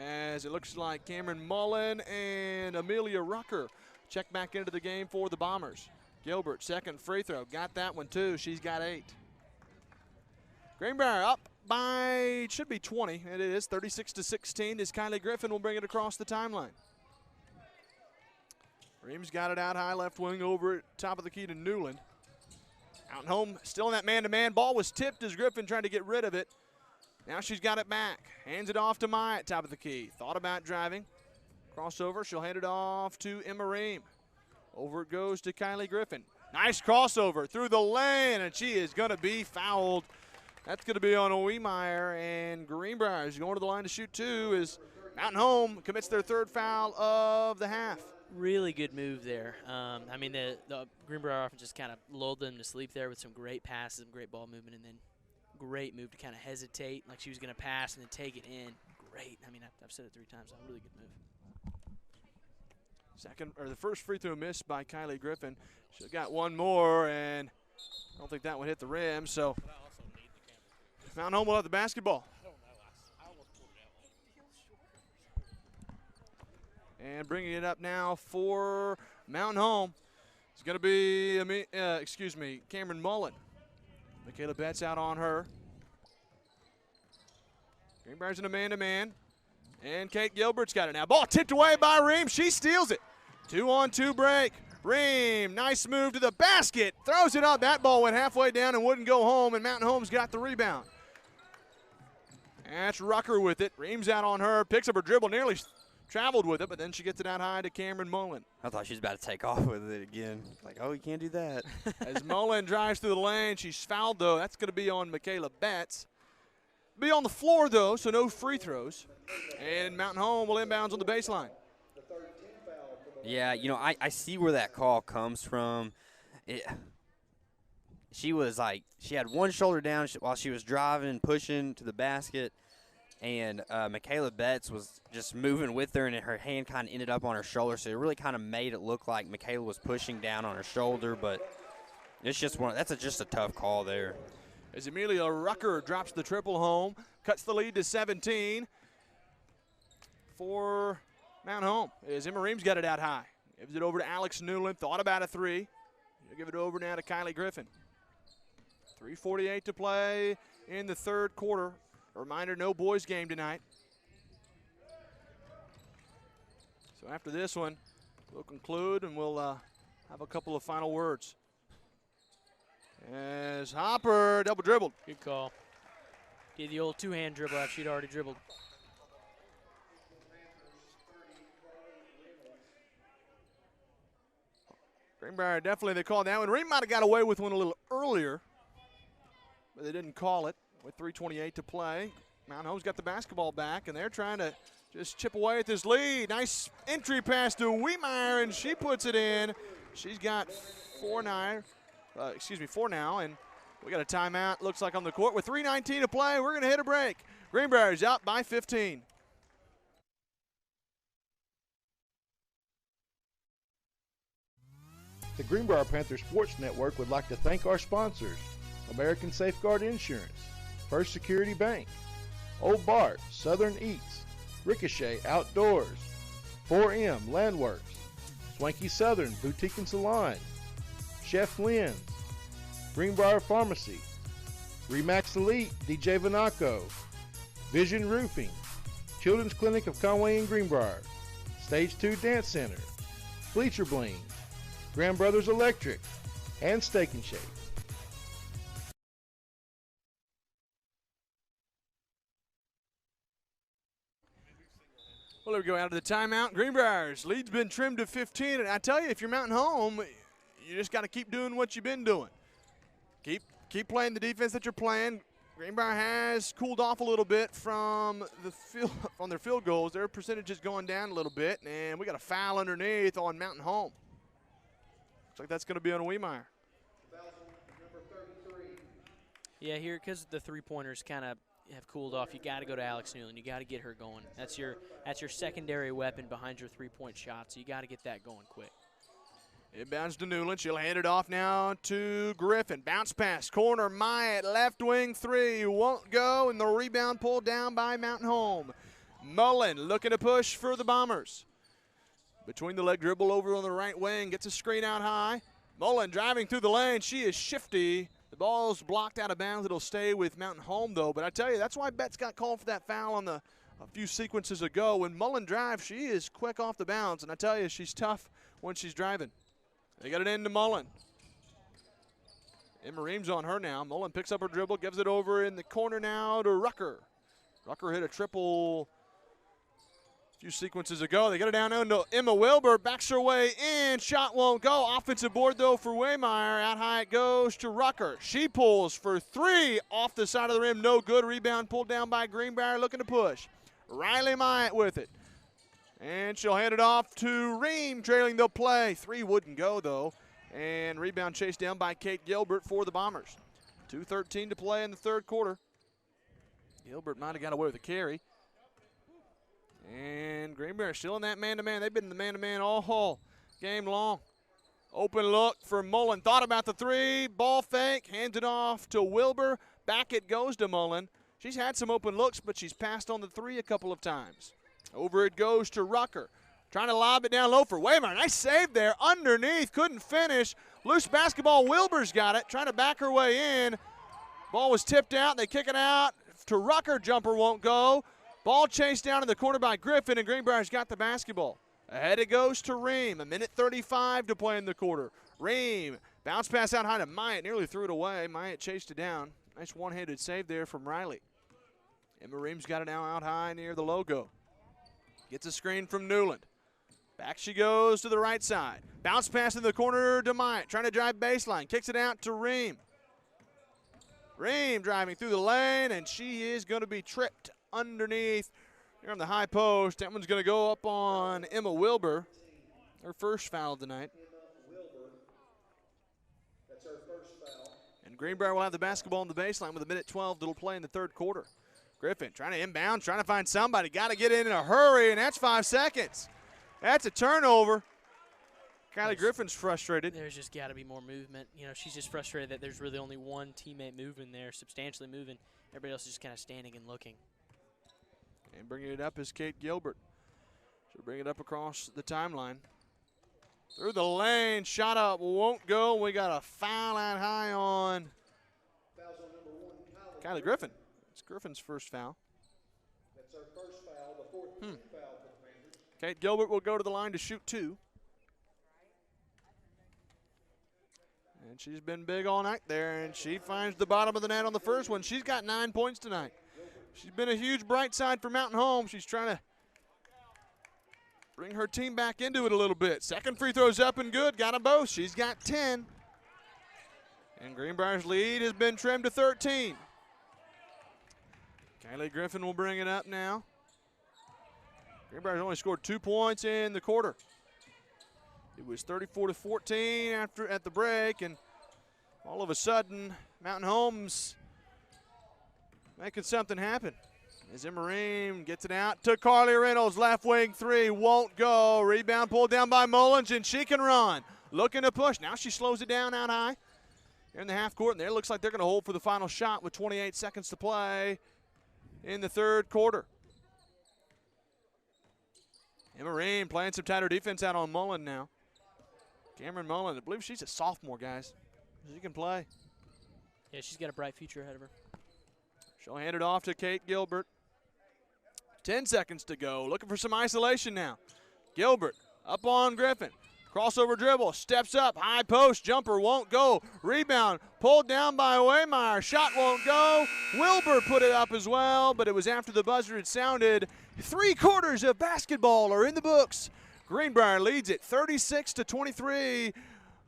As it looks like Cameron Mullen and Amelia Rucker check back into the game for the Bombers. Gilbert, second free throw. Got that one, too. She's got 8. Greenbrier up by, should be 20. It is 36-16 as Kylie Griffin will bring it across the timeline. Reams got it out high, left wing over at top of the key to Newland. Out and home, still in that man-to-man. Ball was tipped as Griffin tried to get rid of it. Now she's got it back. Hands it off to Maya at top of the key. Thought about driving. Crossover, she'll hand it off to Emma Ream. Over it goes to Kylie Griffin. Nice crossover through the lane, and she is going to be fouled. That's going to be on Oemeyer, and Greenbrier is going to the line to shoot 2 as Mountain Home commits their 3rd foul of the half. really good move there. I mean, the Greenbrier offense just kind of lulled them to sleep there with some great passes, some great ball movement, and then great move to kind of hesitate like she was going to pass and then take it in. Great. I mean, I've said it 3 times. A really good move. The first free throw missed by Kylie Griffin. She got one more, and I don't think that one hit the rim. So Mountain Home will have the basketball. And bringing it up now for Mountain Home. It's going to be, Cameron Mullen. Michaela Betts out on her. Greenbrier's in a man-to-man. And Kate Gilbert's got it now. Ball tipped away by Ream. She steals it. 2-on-2 break. Ream, nice move to the basket. Throws it up. That ball went halfway down and wouldn't go home, and Mountain Home's got the rebound. That's Rucker with it. Ream's out on her. Picks up her dribble. Nearly traveled with it, but then she gets it out high to Cameron Mullen. I thought she was about to take off with it again. Like, oh, you can't do that. As Mullen drives through the lane, she's fouled, though. That's going to be on Michaela Betts. Be on the floor, though, so no free throws. And Mountain Home will inbounds on the baseline. Yeah, I see where that call comes from. She was like, she had one shoulder down while she was driving, pushing to the basket, and Michaela Betts was just moving with her, and her hand kind of ended up on her shoulder, so it really kind of made it look like Michaela was pushing down on her shoulder, but it's just just a tough call there. As Amelia Rucker drops the triple home, cuts the lead to 17 for Mount Home. As Emma Reams got it out high. Gives it over to Alex Newland, thought about a three. He'll give it over now to Kylie Griffin. 3:48 to play in the third quarter. A reminder, no boys game tonight. So after this one, we'll conclude and we'll have a couple of final words. As Hopper double dribbled. Good call. Did the old two-hand dribble after she'd already dribbled. Greenbrier definitely, they called that one. Ream might have got away with one a little earlier, but they didn't call it with 3:28 to play. Mount Home's got the basketball back, and they're trying to just chip away at this lead. Nice entry pass to Wiemeyer, and she puts it in. She's got four now, and we got a timeout, looks like, on the court. With 3:19 to play, we're going to hit a break. Greenbrier's out by 15. The Greenbrier Panthers Sports Network would like to thank our sponsors: American Safeguard Insurance, First Security Bank, Old Bart, Southern Eats, Ricochet Outdoors, 4M Landworks, Swanky Southern Boutique and Salon, Chef Lynn's, Greenbrier Pharmacy, Remax Elite DJ Vanaco, Vision Roofing, Children's Clinic of Conway and Greenbrier, Stage 2 Dance Center, Bleacher Bling, Grand Brothers Electric, and Steak and Shake. Well, there we go, out of the timeout. Greenbrier's lead's been trimmed to 15, and I tell you, if you're Mountain Home, you just got to keep doing what you've been doing. Keep playing the defense that you're playing. Greenbrier has cooled off a little bit from their field goals. Their percentage is going down a little bit, and we got a foul underneath on Mountain Home. Looks like that's going to be on Wiemeyer. Yeah, here, because the three-pointers kind of have cooled off, you got to go to Alex Newland. You got to get her going. That's your secondary weapon behind your three-point shot, so you got to get that going quick. It bounces to Newland. She'll hand it off now to Griffin. Bounce pass, corner, Myatt, left wing three. Won't go, and the rebound pulled down by Mountain Home. Mullen looking to push for the Bombers. Between the leg dribble over on the right wing, gets a screen out high. Mullen driving through the lane. She is shifty. The ball's blocked out of bounds. It'll stay with Mountain Home, though. But I tell you, that's why Betts got called for that foul on a few sequences ago. When Mullen drives, she is quick off the bounds. And I tell you, she's tough when she's driving. They got it into Mullen. Emma Reams on her now. Mullen picks up her dribble, gives it over in the corner now to Rucker. Rucker hit a triple a few sequences ago. They get it down to Emma Wilbur. Backs her way in. Shot won't go. Offensive board, though, for Wiemeyer. Out high it goes to Rucker. She pulls for three off the side of the rim. No good. Rebound pulled down by Greenbrier, looking to push. Riley Myatt with it. And she'll hand it off to Ream, trailing the play. Three wouldn't go, though. And rebound chased down by Kate Gilbert for the Bombers. 2:13 to play in the third quarter. Gilbert might have got away with a carry. And Greenbrier still in that man-to-man. They've been in the man-to-man all game long. Open look for Mullen. Thought about the three. Ball fake. Hands it off to Wilbur. Back it goes to Mullen. She's had some open looks, but she's passed on the three a couple of times. Over it goes to Rucker. Trying to lob it down low for Wiemeyer. Nice save there. Underneath. Couldn't finish. Loose basketball. Wilbur's got it. Trying to back her way in. Ball was tipped out. They kick it out to Rucker. Jumper won't go. Ball chased down in the corner by Griffin, and Greenbrier's got the basketball. Ahead it goes to Ream. 1:35 to play in the quarter. Ream. Bounce pass out high to Myatt. Nearly threw it away. Myatt chased it down. Nice one-handed save there from Riley. Emma Ream's got it now out high near the logo. Gets a screen from Newland. Back she goes to the right side. Bounce pass in the corner to Myatt. Trying to drive baseline. Kicks it out to Ream. Ream driving through the lane, and she is going to be tripped underneath here on the high post. That one's going to go up on Emma Wilbur. Her first foul tonight. And Greenbrier will have the basketball on the baseline with 1:12 that'll play in the third quarter. Griffin trying to inbound, trying to find somebody. Got to get in a hurry, and that's 5 seconds. That's a turnover. Kylie Griffin's frustrated. There's just got to be more movement. You know, she's just frustrated that there's really only one teammate moving there, substantially moving. Everybody else is just kind of standing and looking. And bringing it up is Kate Gilbert. She'll bring it up across the timeline. Through the lane, shot up, won't go. We got a foul out high on Kylie Griffin. It's Griffin's first foul. That's our first foul, the fourth foul for the Panthers. Kate Gilbert will go to the line to shoot 2. And she's been big all night there, and she finds the bottom of the net on the first one. She's got 9 points tonight. She's been a huge bright side for Mountain Home. She's trying to bring her team back into it a little bit. Second free throw's up and good. Got them both. She's got 10. And Greenbrier's lead has been trimmed to 13. Kylie Griffin will bring it up now. Greenbrier's only scored 2 points in the quarter. It was 34-14 at the break, and all of a sudden, Mountain Home's making something happen. As Emma Ream gets it out to Carly Reynolds, left wing 3, won't go. Rebound pulled down by Mullins, and she can run. Looking to push. Now she slows it down out high. Here in the half court, and there it looks like they're going to hold for the final shot with 28 seconds to play in the third quarter. Emma Ream playing some tighter defense out on Mullen now. Cameron Mullen, I believe she's a sophomore, guys. She can play. Yeah, she's got a bright future ahead of her. She'll hand it off to Kate Gilbert. 10 seconds to go. Looking for some isolation now. Gilbert up on Griffin. Crossover dribble. Steps up. High post. Jumper won't go. Rebound pulled down by Waymeyer. Shot won't go. Wilbur put it up as well, but it was after the buzzer had sounded. 3 quarters of basketball are in the books. Greenbrier leads it 36-23.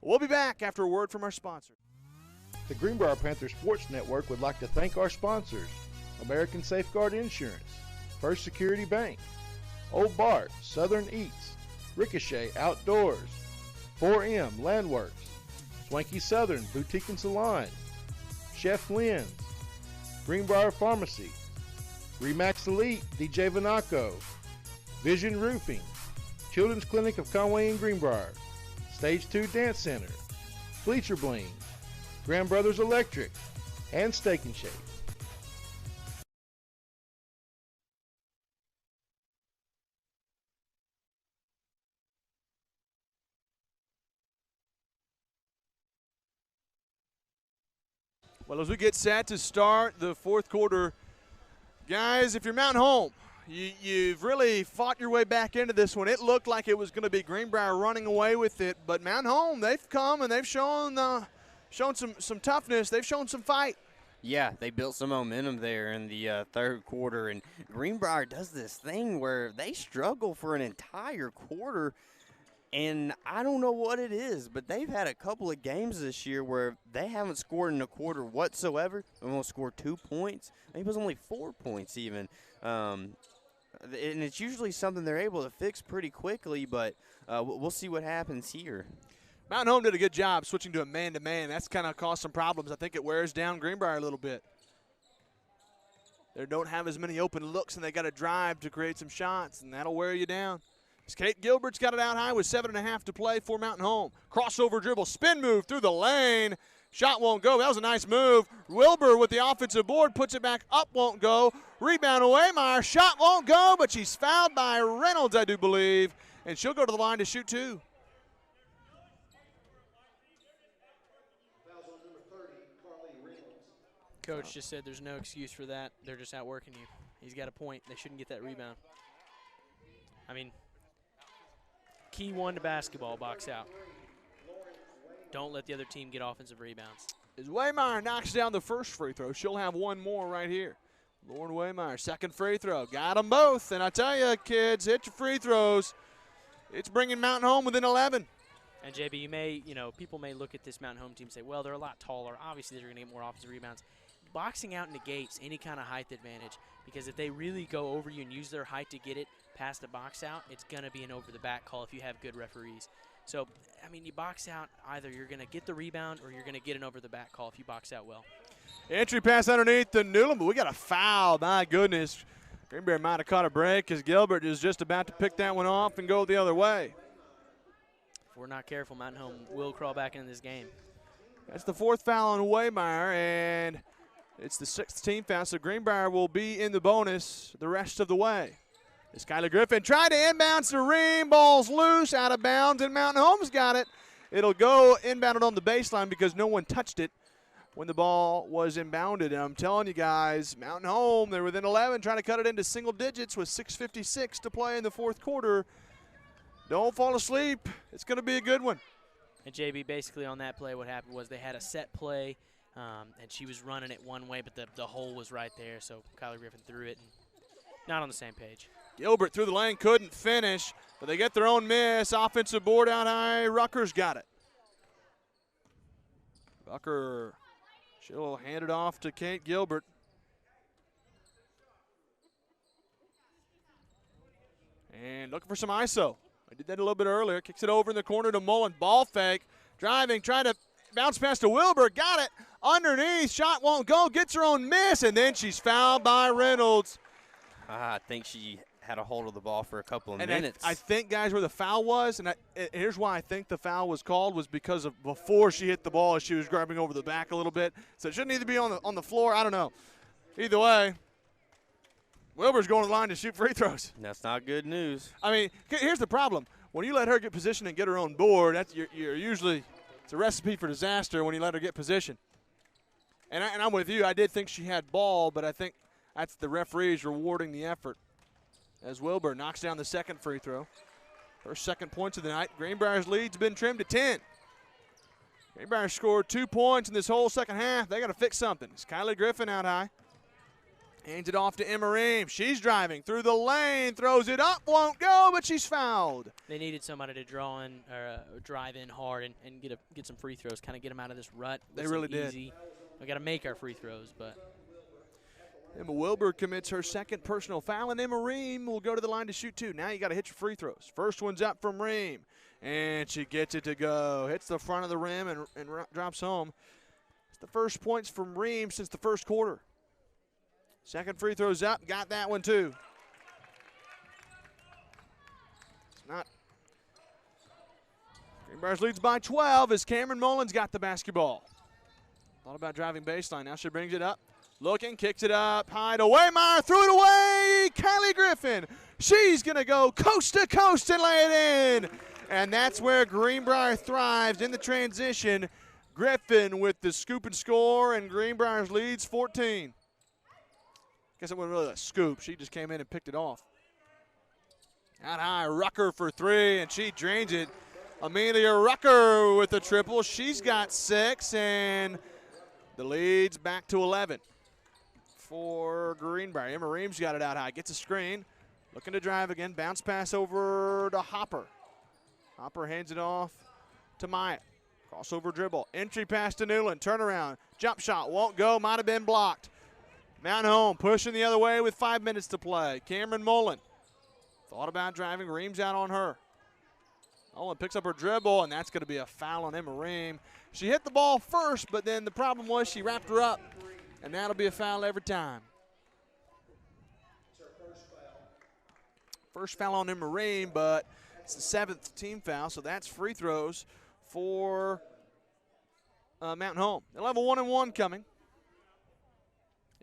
We'll be back after a word from our sponsor. The Greenbrier Panthers Sports Network would like to thank our sponsors: American Safeguard Insurance, First Security Bank, Old Bart, Southern Eats, Ricochet Outdoors, 4M Landworks, Swanky Southern Boutique and Salon, Chef Lynn's, Greenbrier Pharmacy, Remax Elite DJ Vanaco, Vision Roofing, Children's Clinic of Conway and Greenbrier, Stage 2 Dance Center, Bleacher Bling, Grand Brothers Electric, and Steak and Shake. Well, as we get set to start the fourth quarter, guys, if you're Mountain Home, you've really fought your way back into this one. It looked like it was going to be Greenbrier running away with it, but Mountain Home, they've come and they've shown some toughness. They've shown some fight. Yeah, they built some momentum there in the third quarter, and Greenbrier does this thing where they struggle for an entire quarter, and I don't know what it is, but they've had a couple of games this year where they haven't scored in a quarter whatsoever. They almost scored 2 points. I think it was only 4 points even. And it's usually something they're able to fix pretty quickly, but we'll see what happens here. Mountain Home did a good job switching to a man-to-man. That's kind of caused some problems. I think it wears down Greenbrier a little bit. They don't have as many open looks, and they got to drive to create some shots, and that'll wear you down. Kate Gilbert's got it out high with 7.5 to play for Mountain Home. Crossover dribble, spin move through the lane. Shot won't go. That was a nice move. Wilbur with the offensive board puts it back up, won't go. Rebound away, Meyer. Shot won't go, but she's fouled by Reynolds, I do believe, and she'll go to the line to shoot 2. Coach just said there's no excuse for that. They're just outworking you. He's got a point. They shouldn't get that rebound. I mean, key one to basketball, box out. Don't let the other team get offensive rebounds. As Waymeyer knocks down the first free throw, she'll have one more right here. Lauren Waymeyer, second free throw. Got them both. And I tell you, kids, hit your free throws. It's bringing Mountain Home within 11. And, JB, people may look at this Mountain Home team and say, well, they're a lot taller. Obviously, they're going to get more offensive rebounds. Boxing out negates any kind of height advantage, because if they really go over you and use their height to get it past the box out, it's going to be an over-the-back call if you have good referees. So, I mean, you box out, either you're going to get the rebound or you're going to get an over-the-back call if you box out well. Entry pass underneath to Newland, but we got a foul. My goodness. Greenbrier might have caught a break because Gilbert is just about to pick that one off and go the other way. If we're not careful, Mountain Home will crawl back into this game. That's the 4th foul on Waymire, and it's the 6th team foul, so Greenbrier will be in the bonus the rest of the way. As Kylie Griffin tried to inbound to Ream, ball's loose, out of bounds, and Mountain Home's got it. It'll go inbounded on the baseline because no one touched it when the ball was inbounded. And I'm telling you guys, Mountain Home, they're within 11, trying to cut it into single digits with 6:56 to play in the 4th quarter. Don't fall asleep. It's going to be a good one. And JB, basically on that play, what happened was they had a set play, and she was running it one way, but the hole was right there, so Kylie Griffin threw it, and not on the same page. Gilbert through the lane, couldn't finish, but they get their own miss. Offensive board out high. Rucker's got it. Rucker, she'll hand it off to Kate Gilbert. And looking for some ISO. I did that a little bit earlier. Kicks it over in the corner to Mullen. Ball fake. Driving, trying to bounce pass to Wilbur. Got it. Underneath. Shot won't go. Gets her own miss. And then she's fouled by Reynolds. I think she had a hold of the ball for a couple of and minutes. I think, guys, where the foul was, and here's why I think the foul was called, was because of before she hit the ball, she was grabbing over the back a little bit. So it shouldn't either be on the floor. I don't know. Either way, Wilbur's going to the line to shoot free throws. That's not good news. I mean, here's the problem. When you let her get position and get her own board, you're usually it's a recipe for disaster when you let her get position. And I'm with you. I did think she had ball, but I think that's the referees rewarding the effort as Wilbur knocks down the 2nd free throw. Her 2nd points of the night. Greenbrier's lead's been trimmed to 10. Greenbrier scored 2 points in this whole 2nd half. They got to fix something. It's Kylie Griffin out high. Hands it off to Emma Ream. She's driving through the lane, throws it up, won't go, but she's fouled. They needed somebody to draw in or drive in hard and get some free throws, kind of get them out of this rut. They really did. We got to make our free throws, but. Emma Wilbur commits her 2nd personal foul, and Emma Ream will go to the line to shoot 2. Now you got to hit your free throws. First one's up from Ream, and she gets it to go. Hits the front of the rim and drops home. It's the first points from Ream since the 1st quarter. 2nd free throw's up, got that one too. It's not. Greenbrier leads by 12 as Cameron Mullins got the basketball. Thought about driving baseline, now she brings it up. Looking, kicks it up, high to Waymire, threw it away, Kylie Griffin. She's going to go coast to coast and lay it in. And that's where Greenbrier thrives in the transition. Griffin with the scoop and score, and Greenbrier's leads 14. Guess it wasn't really a scoop. She just came in and picked it off. Out high, Rucker for 3, and she drains it. Amelia Rucker with the triple. She's got 6, and the lead's back to 11 for Greenbrier. Emma Ream's got it out high. Gets a screen. Looking to drive again. Bounce pass over to Hopper. Hopper hands it off to Myatt. Crossover dribble. Entry pass to Newland. Turnaround. Jump shot. Won't go. Might have been blocked. Mountain Home pushing the other way with 5 minutes to play. Cameron Mullen thought about driving. Ream's out on her. Mullen picks up her dribble, and that's going to be a foul on Emma Ream. She hit the ball first, but then the problem was she wrapped her up, and that'll be a foul every time. First foul on Emma Ream, but it's the 7th team foul, so that's free throws for Mountain Home. They'll have a 1-and-1 coming,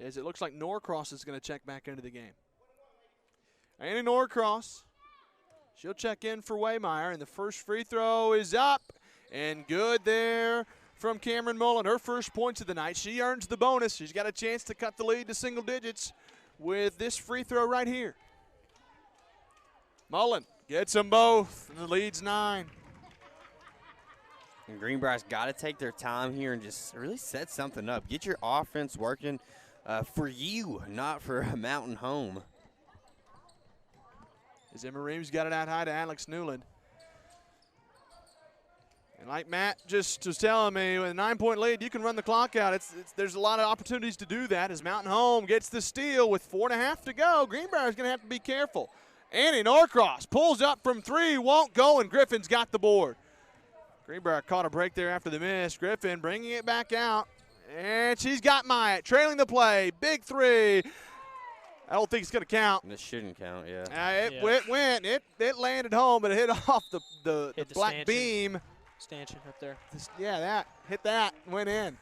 as it looks like Norcross is going to check back into the game. Annie Norcross, she'll check in for Waymire, and the first free throw is up and good there from Cameron Mullen. Her first points of the night. She earns the bonus. She's got a chance to cut the lead to single digits with this free throw right here. Mullen gets them both, and the lead's 9. And Greenbrier's got to take their time here and just really set something up. Get your offense working for you, not for Mountain Home. As Emma Ream's got it out high to Alex Newland. And like Matt just was telling me, with a 9-point lead, you can run the clock out. There's a lot of opportunities to do that as Mountain Home gets the steal with 4.5 to go. Greenbrier's going to have to be careful. Annie Norcross pulls up from 3, won't go, and Griffin's got the board. Greenbrier caught a break there after the miss. Griffin bringing it back out, And she's got Myatt trailing the play. Big three. I don't think it's going to count. This shouldn't count, yeah. It landed home, but it hit off the black stanchion. beam. Stanchion up there. Hit that, went in.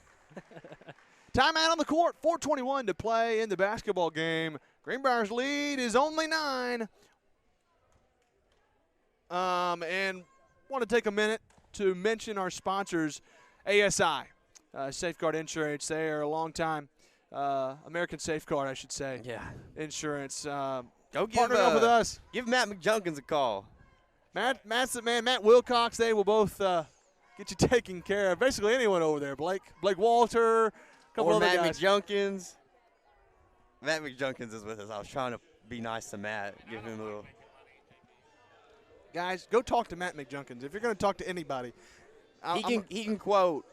Timeout on the court, 4:21 to play in the basketball game. Greenbrier's lead is only 9. And want to take a minute to mention our sponsors, ASI, Safeguard Insurance. They are a long time American Safeguard, I should say. Yeah. Insurance. Go Partner up with us. Give Matt McJunkins a call. Matt's the man. Matt Wilcox, they will both get you taken care of. Basically anyone over there. Blake Walter, a couple other Matt guys. McJunkins. Matt McJunkins is with us. I was trying to be nice to Matt, give him a little. Guys, go talk to Matt McJunkins. If you're going to talk to anybody. He can quote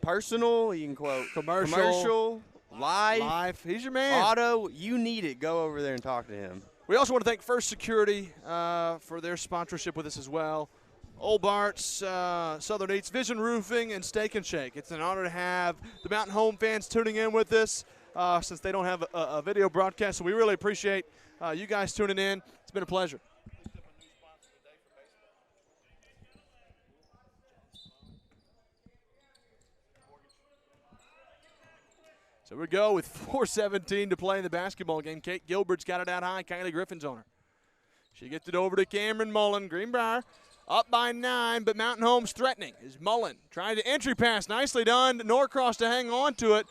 personal. He can quote commercial, live. He's your man. Auto. You need it. Go over there and talk to him. We also want to thank First Security for their sponsorship with us as well. Old Bart's, Southern Eats, Vision Roofing, and Steak and Shake. It's an honor to have the Mountain Home fans tuning in with us since they don't have a video broadcast. So we really appreciate you guys tuning in. It's been a pleasure. So we go with 4:17 to play in the basketball game. Kate Gilbert's got it out high. Kylie Griffin's on her. She gets it over to Cameron Mullen. Greenbrier up by 9, but Mountain Home's threatening. Is Mullen trying to entry pass. Nicely done. Norcross to hang on to it.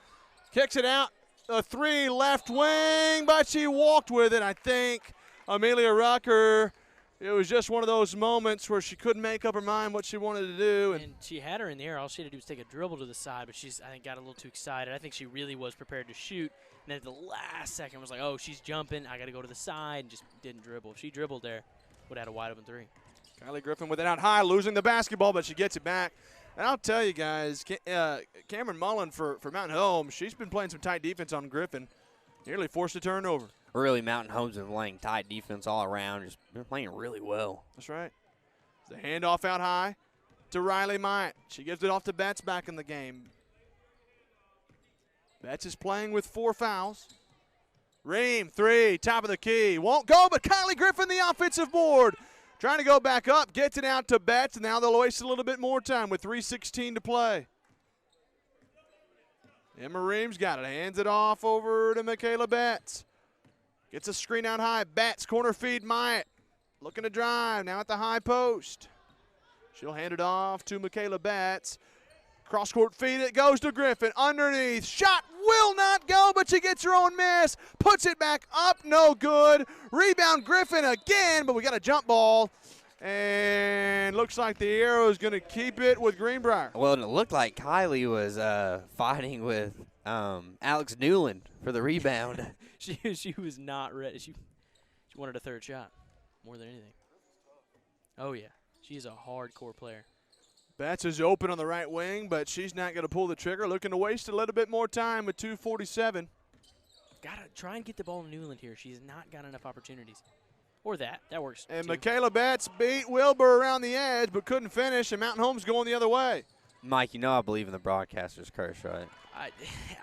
Kicks it out. A 3 left wing, but she walked with it, I think. Amelia Rucker. It was just one of those moments where she couldn't make up her mind what she wanted to do. And she had her in the air. All she had to do was take a dribble to the side, but I think, got a little too excited. I think she really was prepared to shoot. And then at the last second was like, oh, she's jumping. I got to go to the side, and just didn't dribble. If she dribbled there, would have had a wide open 3. Kylie Griffin with it out high, losing the basketball, but she gets it back. And I'll tell you guys, Cameron Mullen for Mountain Home, she's been playing some tight defense on Griffin. Nearly forced a turnover. Really, Mountain Home's been playing tight defense all around. Just been playing really well. That's right. The handoff out high to Riley Myatt. She gives it off to Betts back in the game. Betts is playing with 4 fouls. Ream, 3, top of the key. Won't go, but Kylie Griffin, the offensive board. Trying to go back up, gets it out to Betts, and now they'll waste a little bit more time with 3:16 to play. Emma Ream's got it, hands it off over to Michaela Betts. Gets a screen out high. Betts, corner feed, Myatt. Looking to drive, now at the high post. She'll hand it off to Michaela Betts. Cross-court feed, it goes to Griffin. Underneath, shot will not go, but she gets her own miss. Puts it back up, no good. Rebound Griffin again, but we got a jump ball. And looks like the Arrow is going to keep it with Greenbrier. Well, and it looked like Kylie was fighting with Alex Newland for the rebound. She was not ready. She wanted a third shot more than anything. Oh, yeah. She's a hardcore player. Betts is open on the right wing, but she's not going to pull the trigger. Looking to waste a little bit more time with 2:47. Got to try and get the ball to Newland here. She's not got enough opportunities. Or that. That works. And too. Michaela Betts beat Wilbur around the edge, but couldn't finish, and Mountain Home's going the other way. Mike, you know I believe in the broadcaster's curse, right?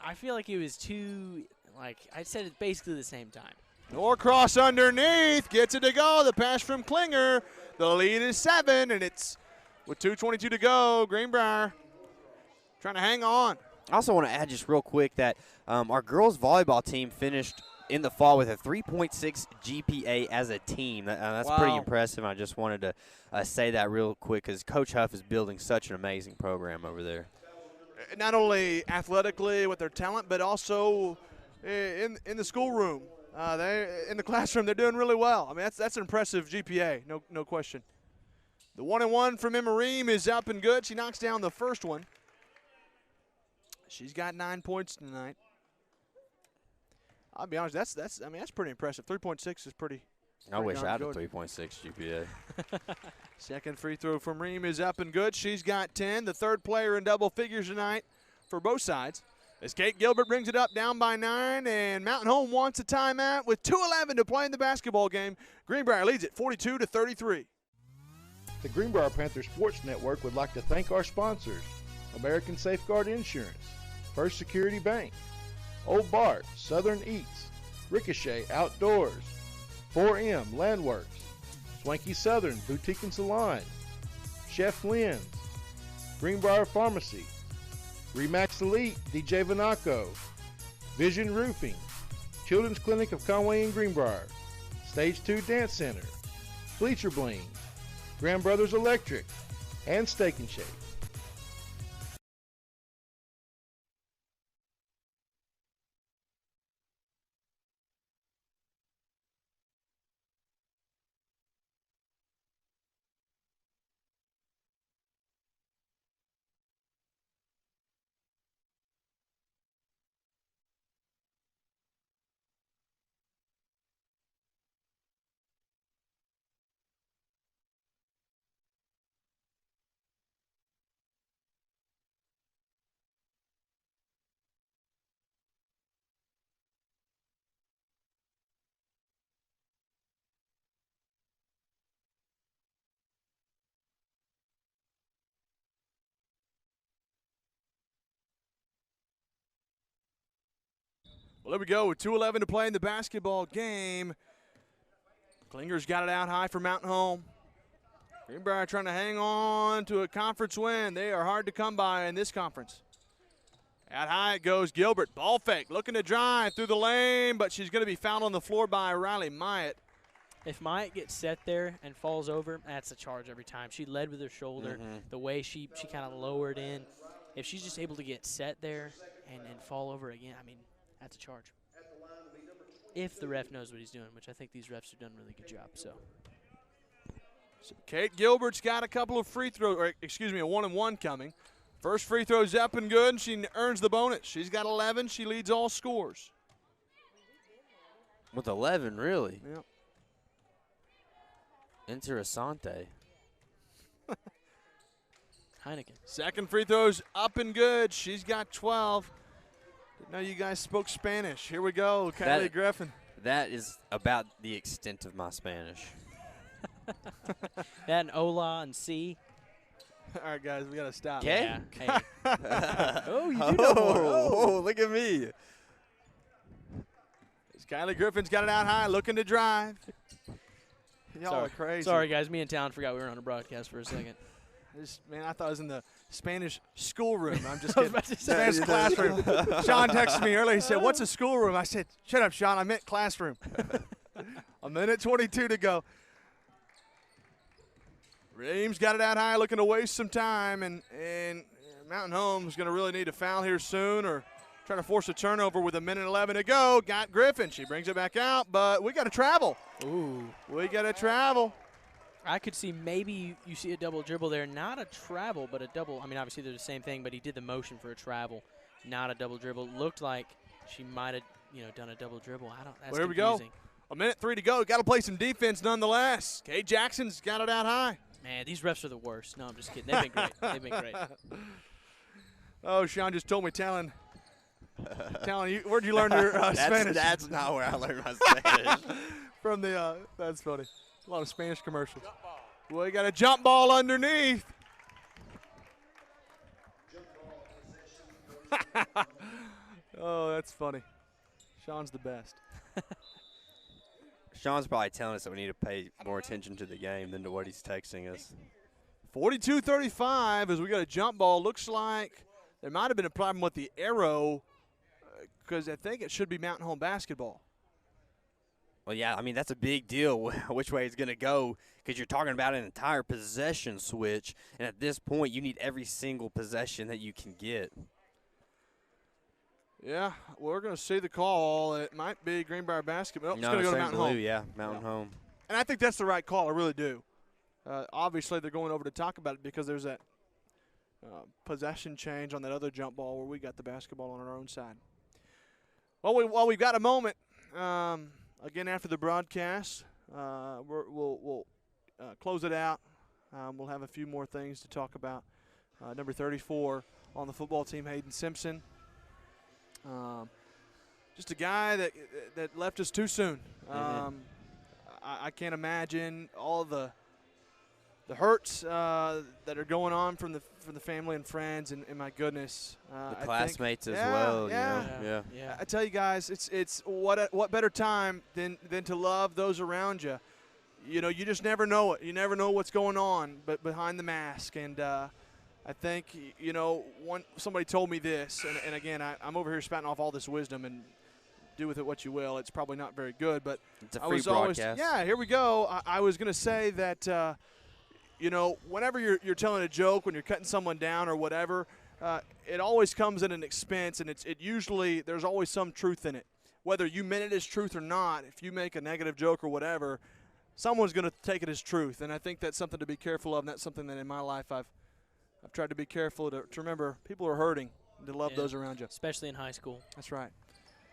I feel like it was too, I said it basically the same time. Norcross underneath, gets it to go. The pass from Klinger. The lead is 7, and it's with 2:22 to go. Greenbrier trying to hang on. I also want to add just real quick that our girls volleyball team finished in the fall with a 3.6 GPA as a team. That's pretty impressive. I just wanted to say that real quick because Coach Huff is building such an amazing program over there. Not only athletically with their talent, but also in the schoolroom. In the classroom, they're doing really well. I mean, that's an impressive GPA, no question. The 1-and-1 from Emma Ream is up and good. She knocks down the first one. She's got 9 points tonight. I'll be honest, that's pretty impressive. 3.6 is pretty. I wish I had a good. 3.6 GPA. Second free throw from Ream is up and good. She's got 10. The third player in double figures tonight for both sides. As Kate Gilbert brings it up down by 9, and Mountain Home wants a timeout with 2:11 to play in the basketball game. Greenbrier leads it 42-33. The Greenbrier Panthers Sports Network would like to thank our sponsors, American Safeguard Insurance, First Security Bank, Old Bart, Southern Eats, Ricochet Outdoors, 4M Landworks, Swanky Southern Boutique and Salon, Chef Lynn's, Greenbrier Pharmacy, Remax Elite DJ Vanaco, Vision Roofing, Children's Clinic of Conway and Greenbrier, Stage 2 Dance Center, Bleacher Bling, Grand Brothers Electric, and Steak and Shake. Well, there we go with 2:11 to play in the basketball game. Klinger's got it out high for Mountain Home. Greenbrier trying to hang on to a conference win. They are hard to come by in this conference. Out high it goes Gilbert. Ball fake, looking to drive through the lane, but she's going to be fouled on the floor by Riley Myatt. If Myatt gets set there and falls over, that's a charge every time. She led with her shoulder. The way she kind of lowered in. If she's just able to get set there and fall over again, I mean, that's a charge. If the ref knows what he's doing, which I think these refs have done a really good job. So Kate Gilbert's got a couple of free throws, or excuse me, a 1-and-1 coming. First free throw's up and good, and she earns the bonus. She's got 11. She leads all scores. With 11, really? Yep. Interessante. Heineken. Second free throw's up and good. She's got 12. Didn't know you guys spoke Spanish. Here we go, Kylie Griffin. That is about the extent of my Spanish. That and Ola and C. All right, guys, we got to stop. Okay. Yeah. Hey. Oh, you do know more. Oh, look at me. Kylie Griffin's got it out high, looking to drive. Y'all are crazy. Sorry, guys. Me and Town forgot we were on a broadcast for a second. Man, I thought I was in the Spanish schoolroom. I'm just I was kidding. about to say. Spanish classroom. Sean texted me earlier. He said, "What's a schoolroom?" I said, "Shut up, Sean. I meant classroom." A minute 22 to go. Reams got it out high, looking to waste some time, and Mountain Home's going to really need a foul here soon, or trying to force a turnover with a minute 11 to go. Got Griffin. She brings it back out, but we got to travel. Ooh. We got to travel. I could see maybe you see a double dribble there. Not a travel, but a double. I mean, obviously they're the same thing, but he did the motion for a travel, not a double dribble. Looked like she might have, done a double dribble. That's There we confusing. go. A minute 3 to go. Got to play some defense nonetheless. Kay Jackson's got it out high. Man, these refs are the worst. No, I'm just kidding. They've been great. They've been great. Oh, Sean just told me, Talon, where'd you learn your Spanish? That's not where I learned my Spanish. From the, that's funny. A lot of Spanish commercials. Well, you got a jump ball underneath. Oh, that's funny. Sean's the best. Sean's probably telling us that we need to pay more attention to the game than to what he's texting us. 42-35 as we got a jump ball. Looks like there might have been a problem with the arrow because I think it should be Mountain Home basketball. Well, yeah, I mean, that's a big deal which way it's going to go because you're talking about an entire possession switch, and at this point you need every single possession that you can get. Yeah, we're going to see the call. It might be Greenbrier basketball. It's No, going to go to same Mountain blue, Home. yeah, Mountain Home. And I think that's the right call. I really do. Obviously, they're going over to talk about it because there's that possession change on that other jump ball where we got the basketball on our own side. Well, while we've got a moment, again after the broadcast, we'll close it out. We'll have a few more things to talk about. Number 34 on the football team, Hayden Simpson. Just a guy that left us too soon. I can't imagine all the hurts that are going on from the family and friends, and my goodness, the classmates as well. Yeah. Yeah. I tell you guys, it's what better time than to love those around you. You know, you just never know it. You never know what's going on, but behind the mask. And I think, you know, somebody told me this, and again, I'm over here spouting off all this wisdom, and do with it what you will. It's probably not very good, but it's a free broadcast. Here we go. I was going to say that, you know, whenever you're telling a joke, when you're cutting someone down or whatever, it always comes at an expense, and it usually there's always some truth in it. Whether you meant it as truth or not, if you make a negative joke or whatever, someone's going to take it as truth, and I think that's something to be careful of, and that's something that in my life I've tried to be careful to remember. People are hurting, and to love those around you. Especially in high school. That's right.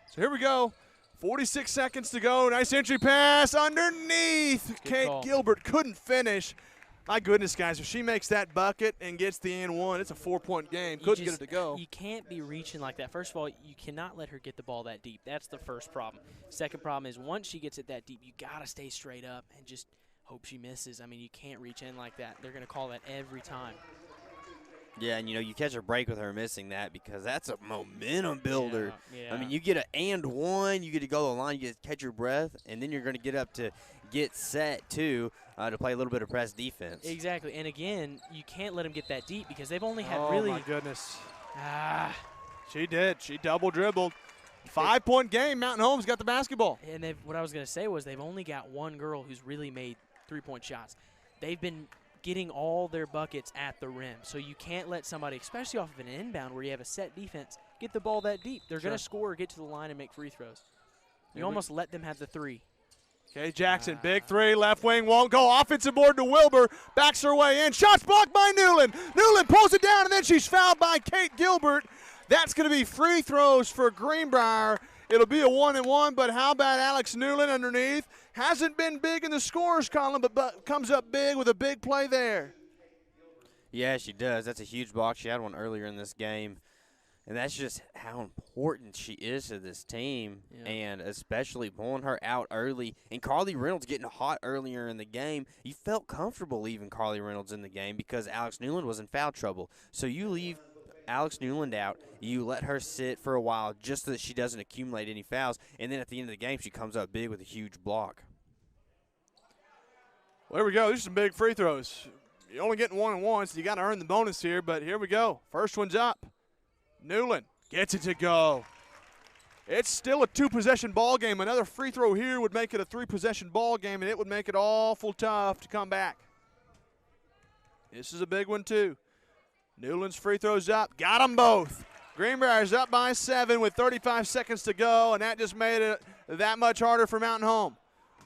So here we go. 46 seconds to go. Nice entry pass underneath. Kate Gilbert couldn't finish. My goodness, guys, if she makes that bucket and gets the and one, it's a 4-point game. Couldn't get it to go. You can't be reaching like that. First of all, you cannot let her get the ball that deep. That's the first problem. Second problem is once she gets it that deep, you got to stay straight up and just hope she misses. I mean, you can't reach in like that. They're going to call that every time. Yeah, and, you know, you catch a break with her missing that because that's a momentum builder. Yeah. I mean, you get an and one, you get to go to the line, you get to catch your breath, and then you're going to get up to get set, too, to play a little bit of press defense. Exactly. And, again, you can't let them get that deep because they've only had Oh, my goodness. She did. She double dribbled. 5-point game. Mountain Home's got the basketball. And what I was going to say was they've only got one girl who's really made three-point shots. They've been getting all their buckets at the rim. So you can't let somebody, especially off of an inbound where you have a set defense, get the ball that deep. They're going to score or get to the line and make free throws. You almost let them have the three. Okay, Jackson, big three, left wing won't go. Offensive board to Wilbur, backs her way in. Shots blocked by Newland. Newland pulls it down, and then she's fouled by Kate Gilbert. That's going to be free throws for Greenbrier. It'll be a 1-and-1, but how about Alex Newland underneath? Hasn't been big in the scorers column, but comes up big with a big play there. Yeah, she does. That's a huge block. She had one earlier in this game. And that's just how important she is to this team, and especially pulling her out early. And Carly Reynolds getting hot earlier in the game. You felt comfortable leaving Carly Reynolds in the game because Alex Newland was in foul trouble. So you leave Alex Newland out. You let her sit for a while just so that she doesn't accumulate any fouls. And then at the end of the game, she comes up big with a huge block. Well, here we go. These are some big free throws. You're only getting 1-and-1, so you got to earn the bonus here. But here we go. First one's up. Newland gets it to go. It's still a 2-possession ball game. Another free throw here would make it a 3-possession ball game, and it would make it awful tough to come back. This is a big one, too. Newland's free throws up. Got them both. Greenbrier's up by 7 with 35 seconds to go, and that just made it that much harder for Mountain Home.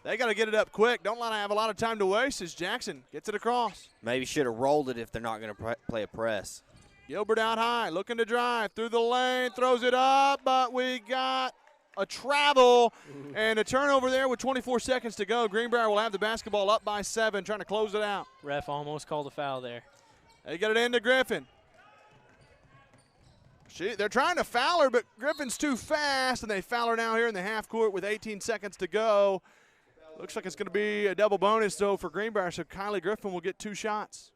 They got to get it up quick. Don't let have a lot of time to waste as Jackson gets it across. Maybe should have rolled it if they're not going to play a press. Gilbert out high, looking to drive through the lane, throws it up, but we got a travel and a turnover there with 24 seconds to go. Greenbrier will have the basketball up by 7, trying to close it out. Ref almost called a foul there. They get it into Griffin. They're trying to foul her, but Griffin's too fast, and they foul her now here in the half court with 18 seconds to go. Looks like it's going to be a double bonus, though, for Greenbrier, so Kylie Griffin will get 2 shots.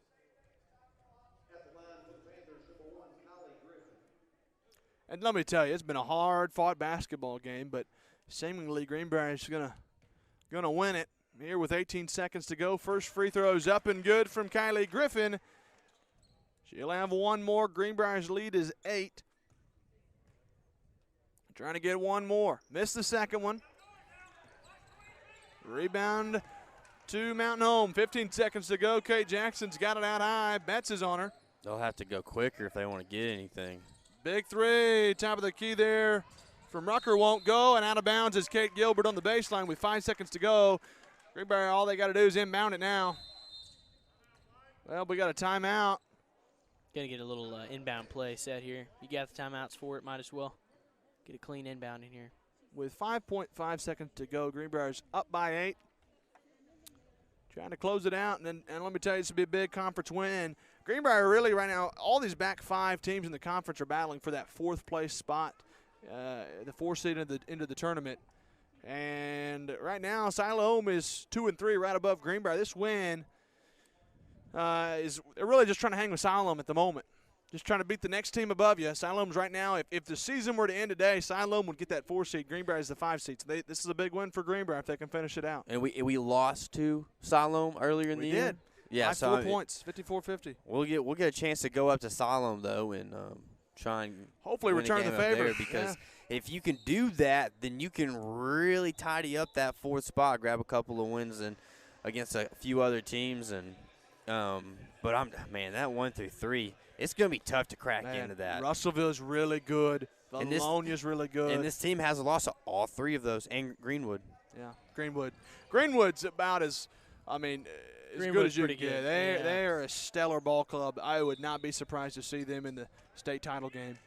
And let me tell you, it's been a hard-fought basketball game, but seemingly Greenbrier is gonna win it here with 18 seconds to go. First free throw's up and good from Kylie Griffin. She'll have one more. Greenbrier's lead is 8. Trying to get one more. Missed the second one. Rebound to Mountain Home. 15 seconds to go. Kate Jackson's got it out high. Betts is on her. They'll have to go quicker if they want to get anything. Big three, top of the key there from Rucker won't go, and out of bounds is Kate Gilbert on the baseline with 5 seconds to go. Greenbrier, all they got to do is inbound it now. Well, we got a timeout. Got to get a little inbound play set here. You got the timeouts for it, might as well get a clean inbound in here. With 5.5 seconds to go, Greenbrier's up by 8. Trying to close it out, and let me tell you, this will be a big conference win. Greenbrier really right now, all these back 5 teams in the conference are battling for that 4th place spot, the 4th seed into the tournament. And right now, Siloam is 2-3 right above Greenbrier. This win, is they're really just trying to hang with Siloam at the moment. Just trying to beat the next team above you. Siloam's right now, if the season were to end today, Siloam would get that 4 seed. Greenbrier is the 5 seed. So this is a big win for Greenbrier if they can finish it out. And we lost to Siloam earlier in the year. We did. Yeah, by so 4 points, 54-50. We'll get a chance to go up to Siloam though and try and hopefully win return a game the up favor there because if you can do that, then you can really tidy up that 4th spot, grab a couple of wins and against a few other teams and but that 1 through 3, it's going to be tough to crack into that. Russellville is really good. Valonia's really good. And this team has lost all 3 of those, and Greenwood. Yeah, Greenwood. Greenwood's about as good as you can get. They are a stellar ball club. I would not be surprised to see them in the state title game.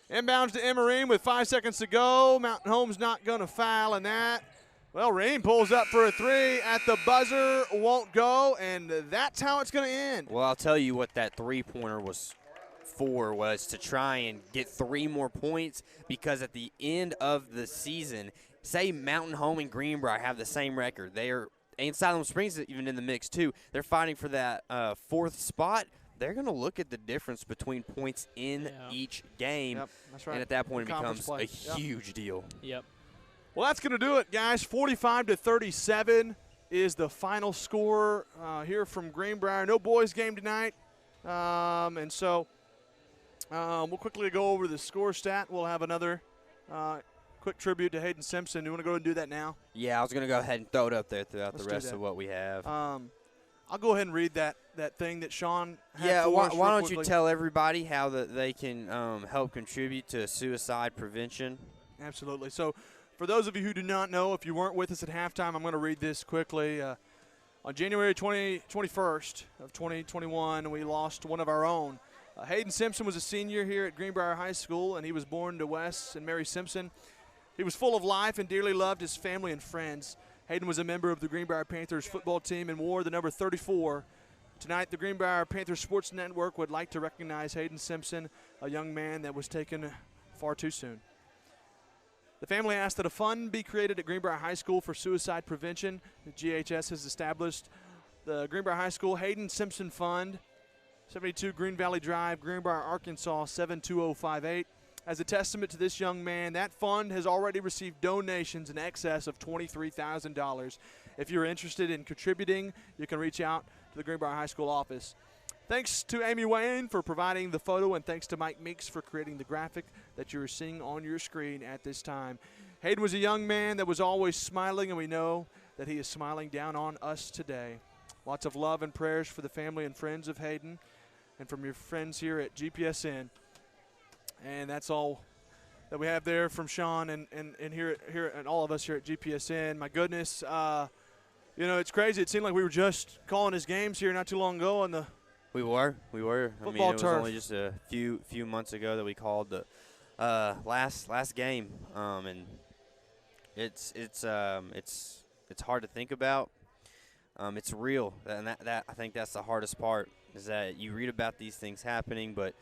Inbounds to Emerine with 5 seconds to go. Mountain Home's not going to foul in that. Well, Ream pulls up for a 3 at the buzzer, won't go, and that's how it's going to end. Well, I'll tell you what that 3-pointer was to try and get 3 more points because at the end of the season, say Mountain Home and Greenbrier have the same record. And Siloam Springs is even in the mix too. They're fighting for that 4th spot. They're going to look at the difference between points in each game. Yep, that's right. And at that point, it becomes a Yep. huge deal. Yep. Well, that's going to do it, guys. 45-37 is the final score here from Greenbrier. No boys game tonight. And so we'll quickly go over the score stat. We'll have another quick tribute to Hayden Simpson. You want to go ahead and do that now? Yeah, I was going to go ahead and throw it up there throughout Let's the rest of what we have. I'll go ahead and read that thing that Sean had Yeah, for us why real don't you quickly. tell everybody how they can help contribute to suicide prevention? Absolutely. So for those of you who do not know, if you weren't with us at halftime, I'm going to read this quickly. On January 21st of 2021, we lost one of our own. Hayden Simpson was a senior here at Greenbrier High School, and he was born to Wes and Mary Simpson. He was full of life and dearly loved his family and friends. Hayden was a member of the Greenbrier Panthers football team and wore the number 34. Tonight, the Greenbrier Panthers Sports Network would like to recognize Hayden Simpson, a young man that was taken far too soon. The family asked that a fund be created at Greenbrier High School for suicide prevention. The GHS has established the Greenbrier High School Hayden Simpson Fund, 72 Green Valley Drive, Greenbrier, Arkansas, 72058. As a testament to this young man, that fund has already received donations in excess of $23,000. If you're interested in contributing, you can reach out to the Greenbrier High School office. Thanks to Amy Wayne for providing the photo, and thanks to Mike Meeks for creating the graphic that you're seeing on your screen at this time. Hayden was a young man that was always smiling, and we know that he is smiling down on us today. Lots of love and prayers for the family and friends of Hayden and from your friends here at GPSN. And that's all that we have there from Sean and here and all of us here at GPSN. My goodness, it's crazy. It seemed like we were just calling his games here not too long ago on the We were. Football it was turf. only just a few months ago that we called the last game, and it's hard to think about. It's real, and that I think that's the hardest part is that you read about these things happening, but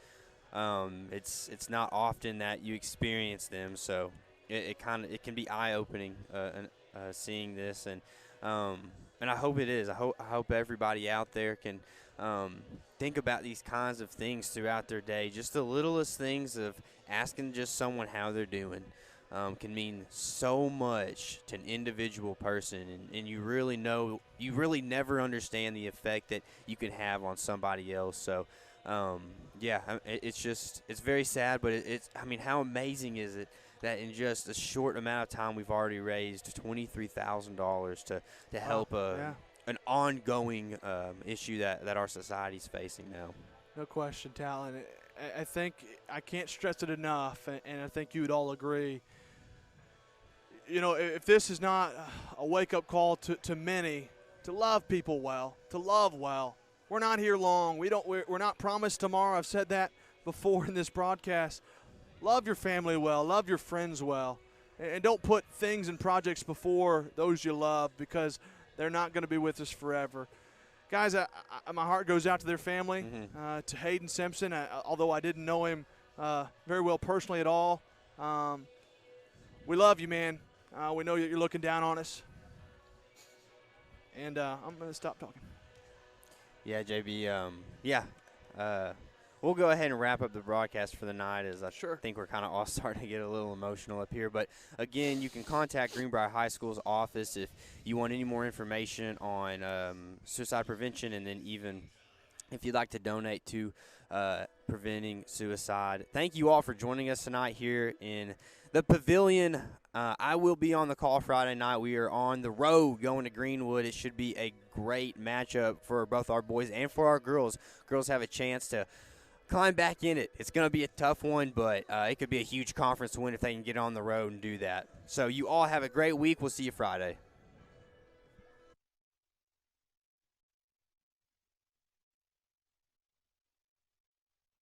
it's not often that you experience them. So it can be eye-opening seeing this, and I hope it is. I hope everybody out there can think about these kinds of things throughout their day. Just the littlest things of asking just someone how they're doing can mean so much to an individual person, and you really never understand the effect that you can have on somebody else. So it's very sad, but how amazing is it that in just a short amount of time we've already raised $23,000 to help an ongoing issue that our society's facing now. No question, Talon. I think I can't stress it enough, and I think you would all agree. If this is not a wake-up call to many to love people well, to love well, we're not here long. We're not promised tomorrow. I've said that before in this broadcast. Love your family well. Love your friends well. And don't put things and projects before those you love because they're not going to be with us forever. Guys, my heart goes out to their family, to Hayden Simpson, although I didn't know him very well personally at all. We love you, man. We know that you're looking down on us. And I'm going to stop talking. Yeah, JB. We'll go ahead and wrap up the broadcast for the night, as I think we're kind of all starting to get a little emotional up here. But, again, you can contact Greenbrier High School's office if you want any more information on suicide prevention, and then even if you'd like to donate to preventing suicide. Thank you all for joining us tonight here in the Pavilion. I will be on the call Friday night. We are on the road going to Greenwood. It should be a great matchup for both our boys and for our girls. Girls have a chance to climb back in it. It's going to be a tough one, but it could be a huge conference win if they can get on the road and do that. So you all have a great week. We'll see you Friday.